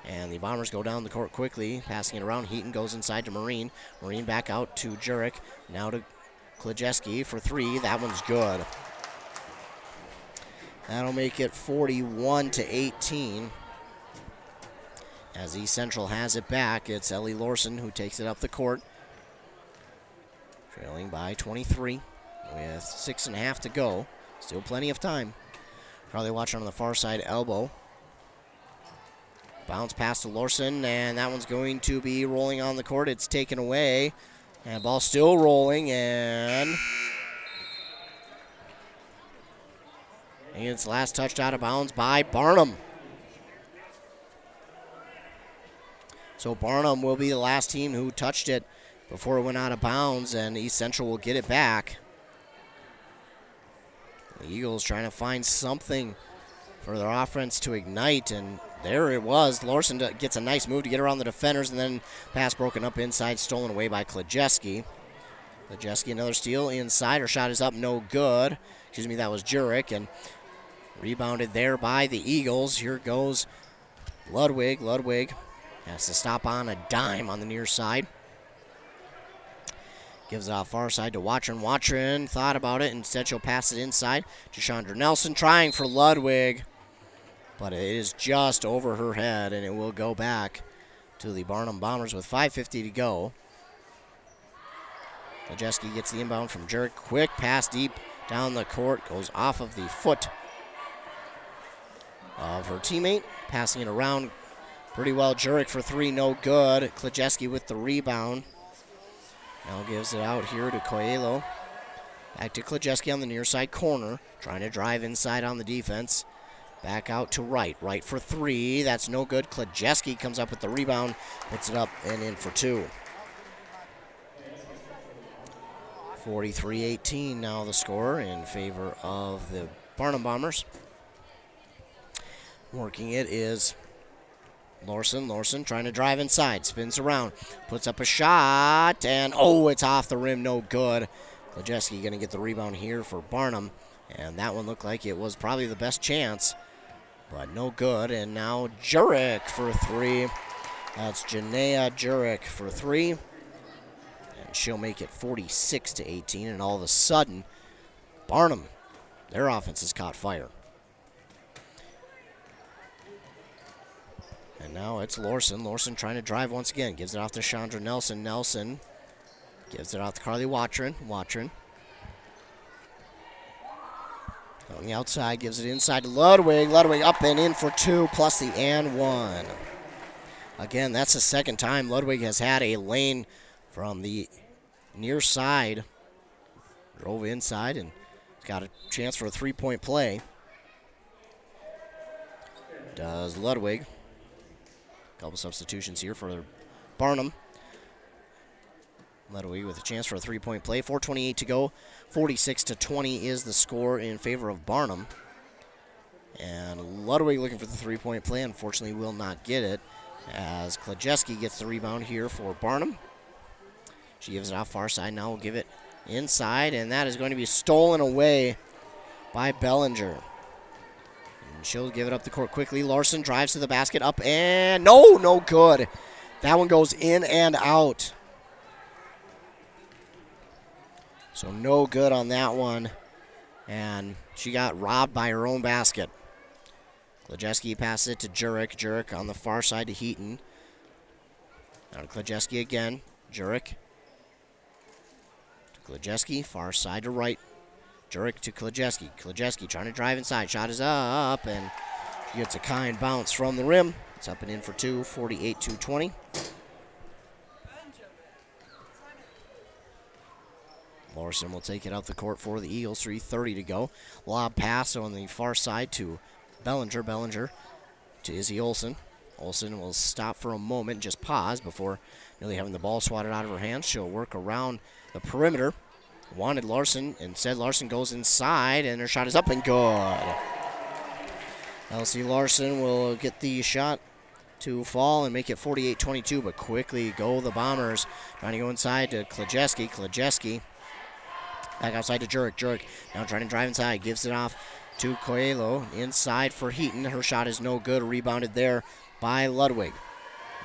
And the Bombers go down the court quickly, passing it around. Heaton goes inside to Marine. Marine back out to Jurek. Now to Klajeski for 3. That one's good. That'll make it 41-18. As East Central has it back, it's Ellie Lorson who takes it up the court. Trailing by 23 with 6.5 to go. Still plenty of time. Carly Watron on the far side elbow. Bounce pass to Lorson, and that one's going to be rolling on the court. It's taken away, and ball still rolling, and it's last touched out of bounds by Barnum. So Barnum will be the last team who touched it before it went out of bounds, and East Central will get it back. The Eagles trying to find something for their offense to ignite, and there it was. Lorson gets a nice move to get around the defenders, and then pass broken up inside, stolen away by Klajeski. Lejeski, another steal inside. Her shot is up, no good. Excuse me, that was Jurek, and rebounded there by the Eagles. Here goes Ludwig. Ludwig has to stop on a dime on the near side. Gives it off far side to Watrin. Watrin thought about it. Instead, she'll pass it inside to Chandra Nelson, trying for Ludwig. But it is just over her head, and it will go back to the Barnum Bombers with 5:50 to go. Lejeski gets the inbound from Jurek. Quick pass deep down the court. Goes off of the foot of her teammate. Passing it around pretty well. Jurek for three, no good. Lejeski with the rebound. Now gives it out here to Coelho. Back to Lejeski on the near side corner. Trying to drive inside on the defense. Back out to Wright. Wright for three. That's no good. Lejeski comes up with the rebound. Puts it up and in for two. 43-18 now the score in favor of the Barnum Bombers. Working it is Lorson. Lorson trying to drive inside. Spins around. Puts up a shot. And, oh, it's off the rim. No good. Lejeski going to get the rebound here for Barnum. And that one looked like it was probably the best chance. But no good. And now Jurek for three. That's Janaea Jurek for three. And she'll make it 46-18. And all of a sudden, Barnum, their offense has caught fire. And now it's Lorson. Lorson trying to drive once again. Gives it off to Chandra Nelson. Nelson gives it off to Carly Watrin. Watrin on the outside. Gives it inside to Ludwig. Ludwig up and in for two, plus the and one. Again, that's the second time Ludwig has had a lane from the near side. Drove inside and got a chance for a three-point play. Does Ludwig. Couple substitutions here for Barnum. Ludwig with a chance for a three-point play. 4:28 to go. 46-20 is the score in favor of Barnum. And Ludwig looking for the three-point play. Unfortunately, will not get it as Lejeski gets the rebound here for Barnum. She gives it off far side. Now we'll give it inside, and that is going to be stolen away by Bellinger. She'll give it up the court quickly. Larson drives to the basket, up and no good. That one goes in and out. So no good on that one. And she got robbed by her own basket. Lejeski passes it to Jurek. Jurek on the far side to Heaton. Now to Lejeski again. Jurek. To Lejeski, far side to right. Jurek to Lejeski. Lejeski trying to drive inside. Shot is up, and she gets a kind bounce from the rim. It's up and in for two, 48-20. Larson will take it out the court for the Eagles. 3:30 to go. Lob pass on the far side to Bellinger. Bellinger to Izzy Olsen. Olsen will stop for a moment, just pause before nearly having the ball swatted out of her hands. She'll work around the perimeter. Wanted Larson. Instead, Larson goes inside, and her shot is up and good. Elsie Larson will get the shot to fall and make it 48-22, but quickly go the Bombers. Trying to go inside to Lejeski. Lejeski back outside to Jurek. Jurek now trying to drive inside. Gives it off to Coelho. Inside for Heaton. Her shot is no good. Rebounded there by Ludwig.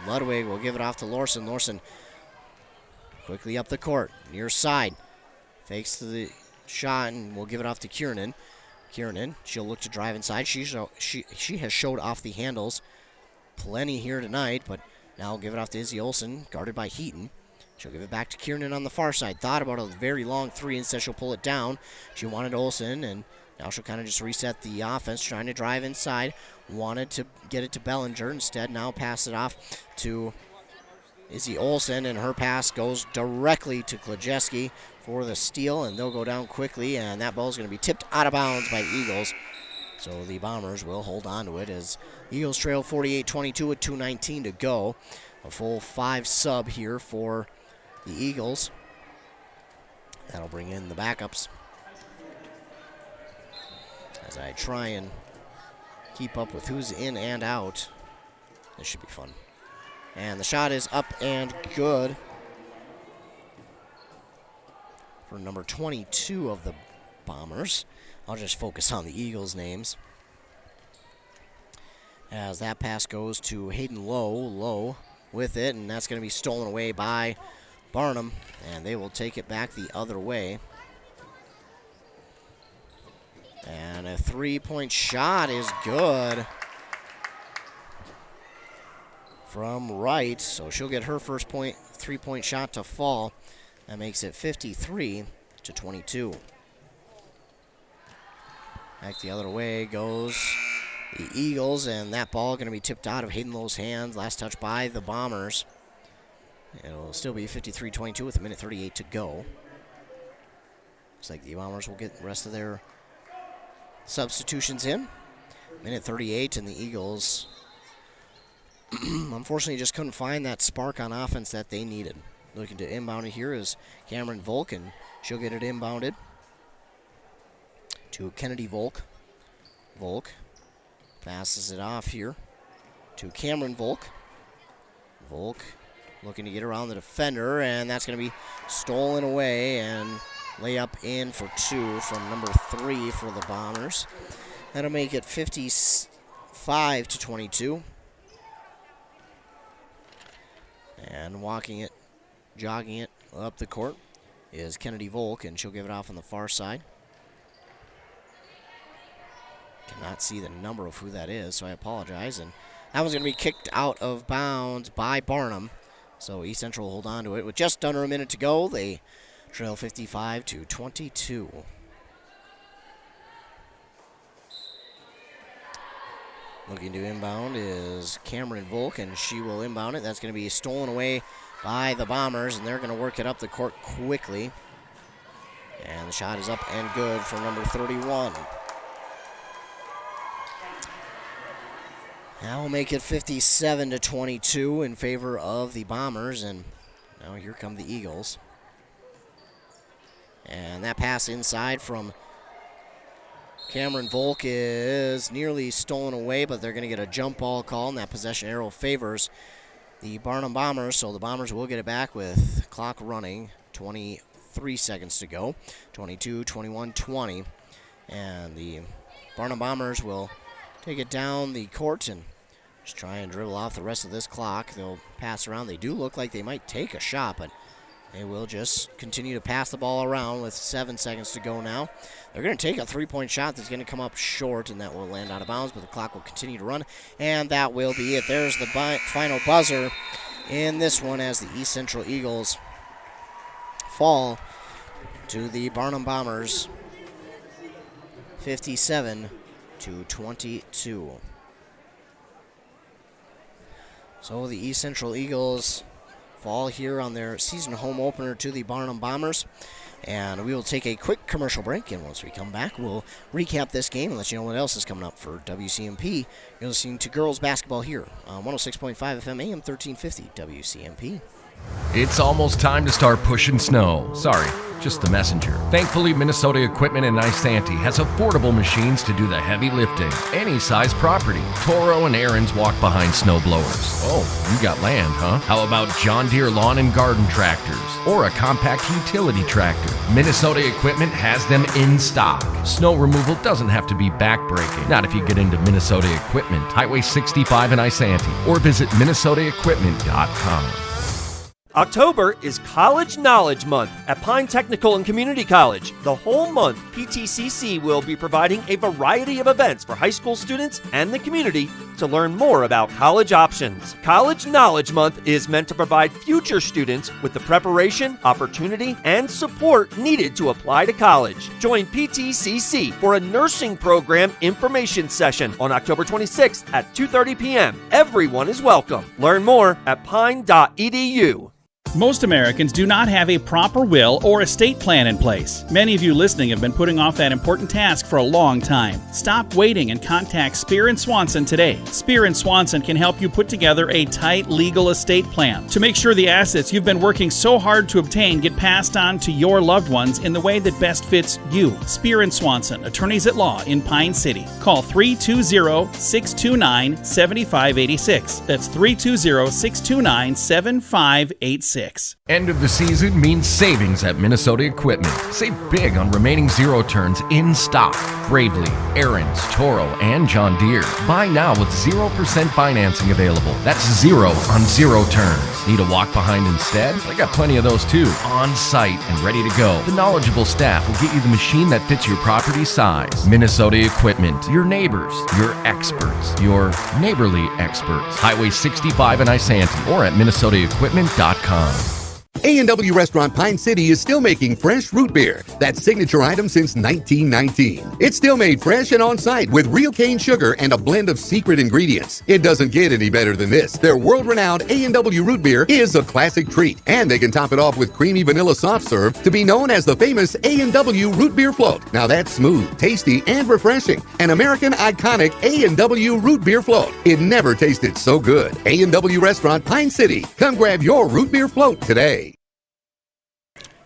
Ludwig will give it off to Larson. Larson quickly up the court. Near side. Fakes to the shot and will give it off to Kiernan. Kiernan, she'll look to drive inside. She has showed off the handles plenty here tonight, but now give it off to Izzy Olsen, guarded by Heaton. She'll give it back to Kiernan on the far side. Thought about a very long three. Instead, she'll pull it down. She wanted Olsen, and now she'll kind of just reset the offense, trying to drive inside. Wanted to get it to Bellinger. Instead, now pass it off to Izzy Olsen, and her pass goes directly to Lejeski for the steal, and they'll go down quickly, and that ball is going to be tipped out of bounds by the Eagles. So the Bombers will hold on to it as Eagles trail 48-22 with 2:19 to go. A full 5 sub here for the Eagles. That'll bring in the backups. As I try and keep up with who's in and out. This should be fun. And the shot is up and good. for number 22 of the Bombers. I'll just focus on the Eagles' names. As that pass goes to Hayden Lowe with it, and that's going to be stolen away by Barnum, and they will take it back the other way. And a three-point shot is good from Wright, so she'll get her first three-point shot to fall. That makes it 53-22. Back the other way goes the Eagles, and that ball going to be tipped out of Hayden Lowe's hands. Last touch by the Bombers. It'll still be 53-22 with 1:38 to go. Looks like the Bombers will get the rest of their substitutions in. 1:38, and the Eagles unfortunately just couldn't find that spark on offense that they needed. Looking to inbound it here is Cameron Volk, and she'll get it inbounded to Kennedy Volk. Volk passes it off here to Cameron Volk. Volk looking to get around the defender, and that's going to be stolen away, and layup in for two from number 3 for the Bombers. That'll make it 55-22. And jogging it up the court is Kennedy Volk, and she'll give it off on the far side. Cannot see the number of who that is, so I apologize. And that one's going to be kicked out of bounds by Barnum. So East Central will hold on to it. With just under a minute to go, they trail 55-22. Looking to inbound is Cameron Volk, and she will inbound it. That's going to be stolen away by the Bombers, and they're going to work it up the court quickly. And the shot is up and good for number 31. That will make it 57-22 in favor of the Bombers, and now here come the Eagles. And that pass inside from Cameron Volk is nearly stolen away, but they're going to get a jump ball call, and that possession arrow favors the Barnum Bombers, so the Bombers will get it back with clock running, 23 seconds to go, 22, 21, 20. And the Barnum Bombers will take it down the court and just try and dribble off the rest of this clock. They'll pass around. They do look like they might take a shot, but they will just continue to pass the ball around with 7 seconds to go now. They're going to take a three-point shot that's going to come up short, and that will land out of bounds, but the clock will continue to run, and that will be it. There's the final buzzer in this one as the East Central Eagles fall to the Barnum Bombers, 57-22. So the East Central Eagles fall here on their season home opener to the Barnum Bombers. And we will take a quick commercial break, and once we come back, we'll recap this game and let you know what else is coming up for WCMP. You're listening to girls basketball here on 106.5 FM AM 1350 WCMP. It's almost time to start pushing snow. Sorry, just the messenger. Thankfully, Minnesota Equipment in Ice Santee has affordable machines to do the heavy lifting. Any size property. Toro and Aaron's walk behind snow blowers. Oh, you got land, huh? How about John Deere lawn and garden tractors? Or a compact utility tractor? Minnesota Equipment has them in stock. Snow removal doesn't have to be backbreaking. Not if you get into Minnesota Equipment. Highway 65 in Ice Santee. Or visit minnesotaequipment.com. October is College Knowledge Month at Pine Technical and Community College. The whole month, PTCC will be providing a variety of events for high school students and the community to learn more about college options. College Knowledge Month is meant to provide future students with the preparation, opportunity, and support needed to apply to college. Join PTCC for a nursing program information session on October 26th at 2:30 p.m. Everyone is welcome. Learn more at pine.edu. Most Americans do not have a proper will or estate plan in place. Many of you listening have been putting off that important task for a long time. Stop waiting and contact Spear & Swanson today. Spear & Swanson can help you put together a tight legal estate plan to make sure the assets you've been working so hard to obtain get passed on to your loved ones in the way that best fits you. Spear & Swanson, attorneys at law in Pine City. Call 320-629-7586. That's 320-629-7586. 6. End of the season means savings at Minnesota Equipment. Save big on remaining zero turns in stock. Bravely, Aaron's, Toro, and John Deere. Buy now with 0% financing available. That's 0 on zero turns. Need a walk behind instead? I got plenty of those too. On site and ready to go. The knowledgeable staff will get you the machine that fits your property size. Minnesota Equipment. Your neighbors. Your experts. Your neighborly experts. Highway 65 in Isanti or at minnesotaequipment.com. A&W Restaurant Pine City is still making fresh root beer, that signature item since 1919. It's still made fresh and on-site with real cane sugar and a blend of secret ingredients. It doesn't get any better than this. Their world-renowned A&W root beer is a classic treat, and they can top it off with creamy vanilla soft serve to be known as the famous A&W root beer float. Now that's smooth, tasty, and refreshing. An American iconic A&W root beer float. It never tasted so good. A&W Restaurant Pine City. Come grab your root beer float today.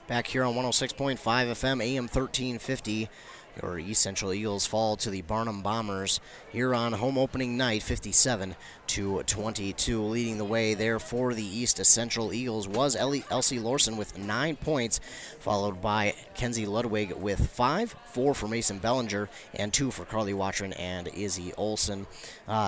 Back here on 106.5 FM, AM 1350, your East Central Eagles fall to the Barnum Bombers here on home opening night, 57-22. Leading the way there for the East Central Eagles was Elsie Lorson with 9 points, followed by Kenzie Ludwig with 5, 4 for Mason Bellinger, and 2 for Carly Watron and Izzy Olson.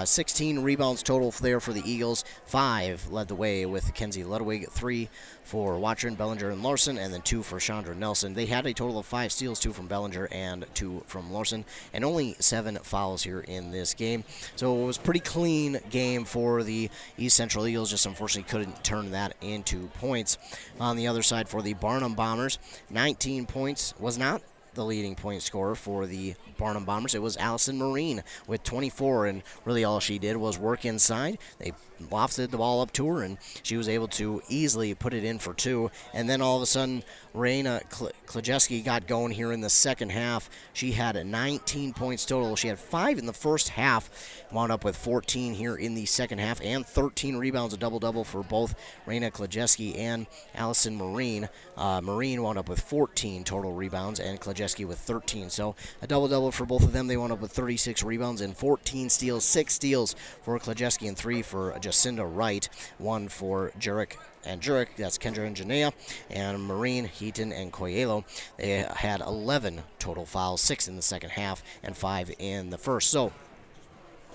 16 rebounds total there for the Eagles. 5 led the way with Kenzie Ludwig, 3 for Watron, Bellinger, and Larson, and then 2 for Chandra Nelson. They had a total of 5 steals, 2 from Bellinger and 2 from Larson, and only 7 fouls here in this game. So it was a pretty clean game for the East Central Eagles, just unfortunately couldn't turn that into points. On the other side for the Barnum Bombers, 19 points was not the leading point scorer for the Barnum Bombers. It was Allison Marine with 24, and really all she did was work inside. They lofted the ball up to her, and she was able to easily put it in for 2. And then all of a sudden, Raina Klajeski got going here in the second half. She had 19 points total. She had 5 in the first half, wound up with 14 here in the second half, and 13 rebounds, a double-double for both Raina Klajeski and Allison Marine. Marine wound up with 14 total rebounds, and Klajeski with 13. So a double-double for both of them. They wound up with 36 rebounds and 14 steals, 6 steals for Klajeski and 3 for Jacinda Wright, 1 for Jurek and Jurek, that's Kendra and Janea, and Marine, Heaton, and Coelho. They had 11 total fouls, 6 in the second half and 5 in the first. So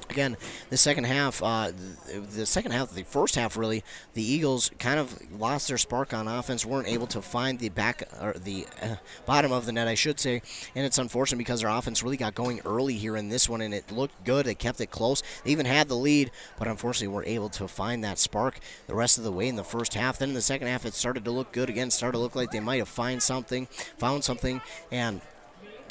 again, the second half of the first half, really, the Eagles kind of lost their spark on offense, weren't able to find the bottom of the net, I should say, and it's unfortunate because their offense really got going early here in this one, and it looked good. They kept it close. They even had the lead, but unfortunately weren't able to find that spark the rest of the way in the first half. Then in the second half, it started to look good again, started to look like they might have found something, and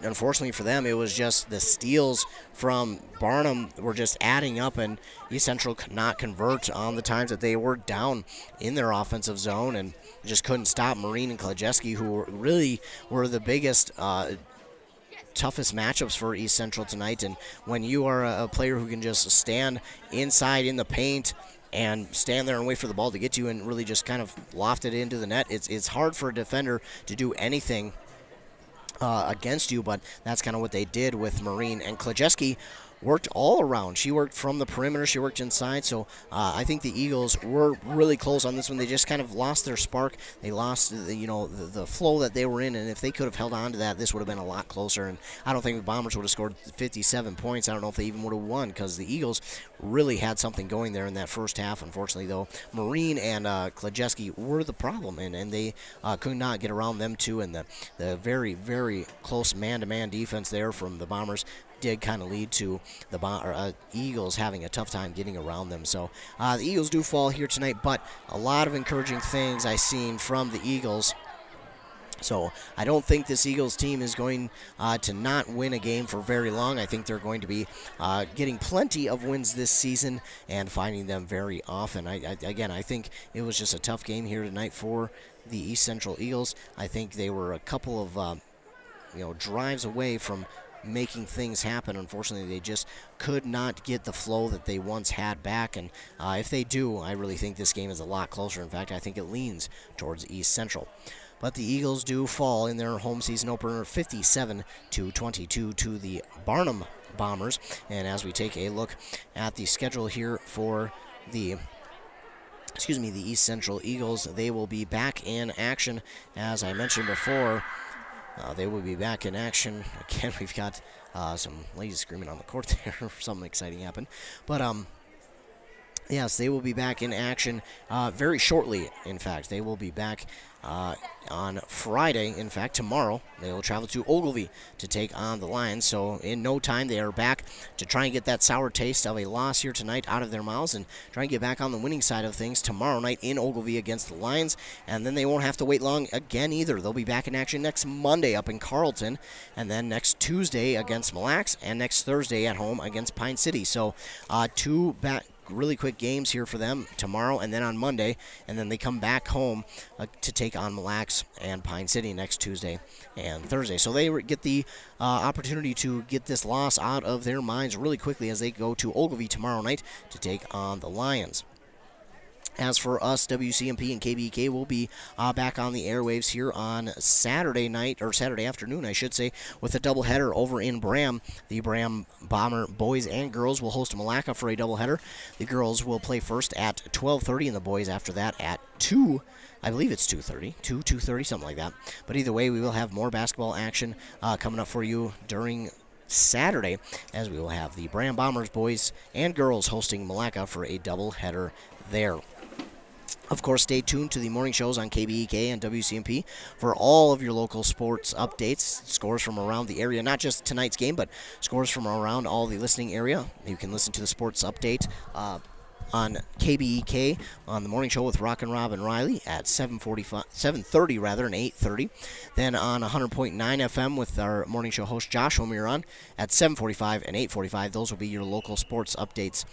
unfortunately for them, it was just the steals from Barnum were just adding up, and East Central could not convert on the times that they were down in their offensive zone and just couldn't stop Marine and Klajeski, who really were the biggest toughest matchups for East Central tonight. And when you are a player who can just stand inside in the paint and stand there and wait for the ball to get to you and really just kind of loft it into the net, it's hard for a defender to do anything against you, but that's kind of what they did with Marine. And Klajeski worked all around. She worked from the perimeter. She worked inside. So I think the Eagles were really close on this one. They just kind of lost their spark. They lost the flow that they were in, and if they could have held on to that, this would have been a lot closer. And I don't think the Bombers would have scored 57 points. I don't know if they even would have won, because the Eagles really had something going there in that first half. Unfortunately, though, Marine and Klajeski were the problem, and they could not get around them too. And the very, very close man-to-man defense there from the Bombers did kind of lead to the Eagles having a tough time getting around them. So the Eagles do fall here tonight, but a lot of encouraging things I've seen from the Eagles. So I don't think this Eagles team is going to not win a game for very long. I think they're going to be getting plenty of wins this season and finding them very often. I think it was just a tough game here tonight for the East Central Eagles. I think they were a couple of drives away from making things happen. Unfortunately, they just could not get the flow that they once had back, and if they do, I really think this game is a lot closer. In fact, I think it leans towards East Central. But the Eagles do fall in their home season opener 57-22 to the Barnum Bombers. And as we take a look at the schedule here for the the East Central Eagles. They will be back in action, as I mentioned before. They will be back in action. Again, we've got some ladies screaming on the court there. Something exciting happened. But, yes, they will be back in action very shortly, in fact. They will be back on Friday. In fact, tomorrow, they will travel to Ogilvie to take on the Lions. So in no time, they are back to try and get that sour taste of a loss here tonight out of their mouths and try and get back on the winning side of things tomorrow night in Ogilvie against the Lions. And then they won't have to wait long again either. They'll be back in action next Monday up in Carleton, and then next Tuesday against Mille Lacs, and next Thursday at home against Pine City. So two really quick games here for them tomorrow and then on Monday, and then they come back home to take on Mille Lacs and Pine City next Tuesday and Thursday. So they get the opportunity to get this loss out of their minds really quickly as they go to Ogilvie tomorrow night to take on the Lions. As for us, WCMP and KBK will be back on the airwaves here on Saturday night, or Saturday afternoon, I should say, with a doubleheader over in Bram. The Bram Bomber boys and girls will host Malacca for a doubleheader. The girls will play first at 12:30, and the boys after that at 2. I believe it's 2:30, something like that. But either way, we will have more basketball action coming up for you during Saturday, as we will have the Bram Bombers boys and girls hosting Malacca for a doubleheader there. Of course, stay tuned to the morning shows on KBEK and WCMP for all of your local sports updates, scores from around the area, not just tonight's game, but scores from around all the listening area. You can listen to the sports update on KBEK on the morning show with Rock and Rob and Riley at 7:30 and 8:30. Then on 100.9 FM with our morning show host Josh Omiron at 7:45 and 8:45. Those will be your local sports updates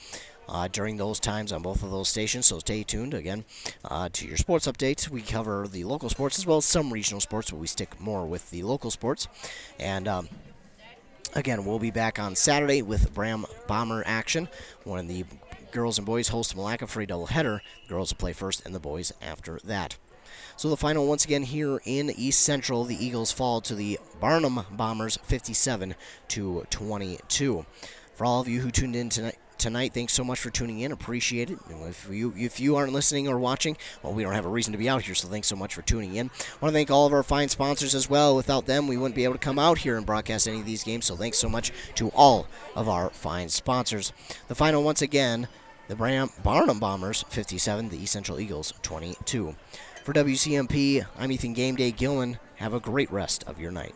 during those times on both of those stations. So stay tuned again to your sports updates. We cover the local sports as well as some regional sports, but we stick more with the local sports. And again, we'll be back on Saturday with Bram Bomber action when the girls and boys host Malacca for a doubleheader. The girls will play first and the boys after that. So the final once again here in East Central, the Eagles fall to the Barnum Bombers 57-22. For all of you who tuned in tonight, thanks so much for tuning in. Appreciate it. And if you aren't listening or watching, well, we don't have a reason to be out here, so thanks so much for tuning in. I want to thank all of our fine sponsors as well. Without them, we wouldn't be able to come out here and broadcast any of these games, so thanks so much to all of our fine sponsors. The final once again, the Barnum Bombers 57, the East Central Eagles 22. For WCMP, I'm Ethan Game Day Gilman. Have a great rest of your night.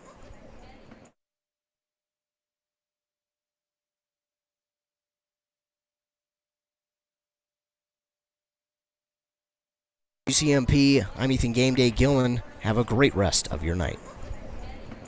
WCMP, I'm Ethan Game Day Gilman. Have a great rest of your night.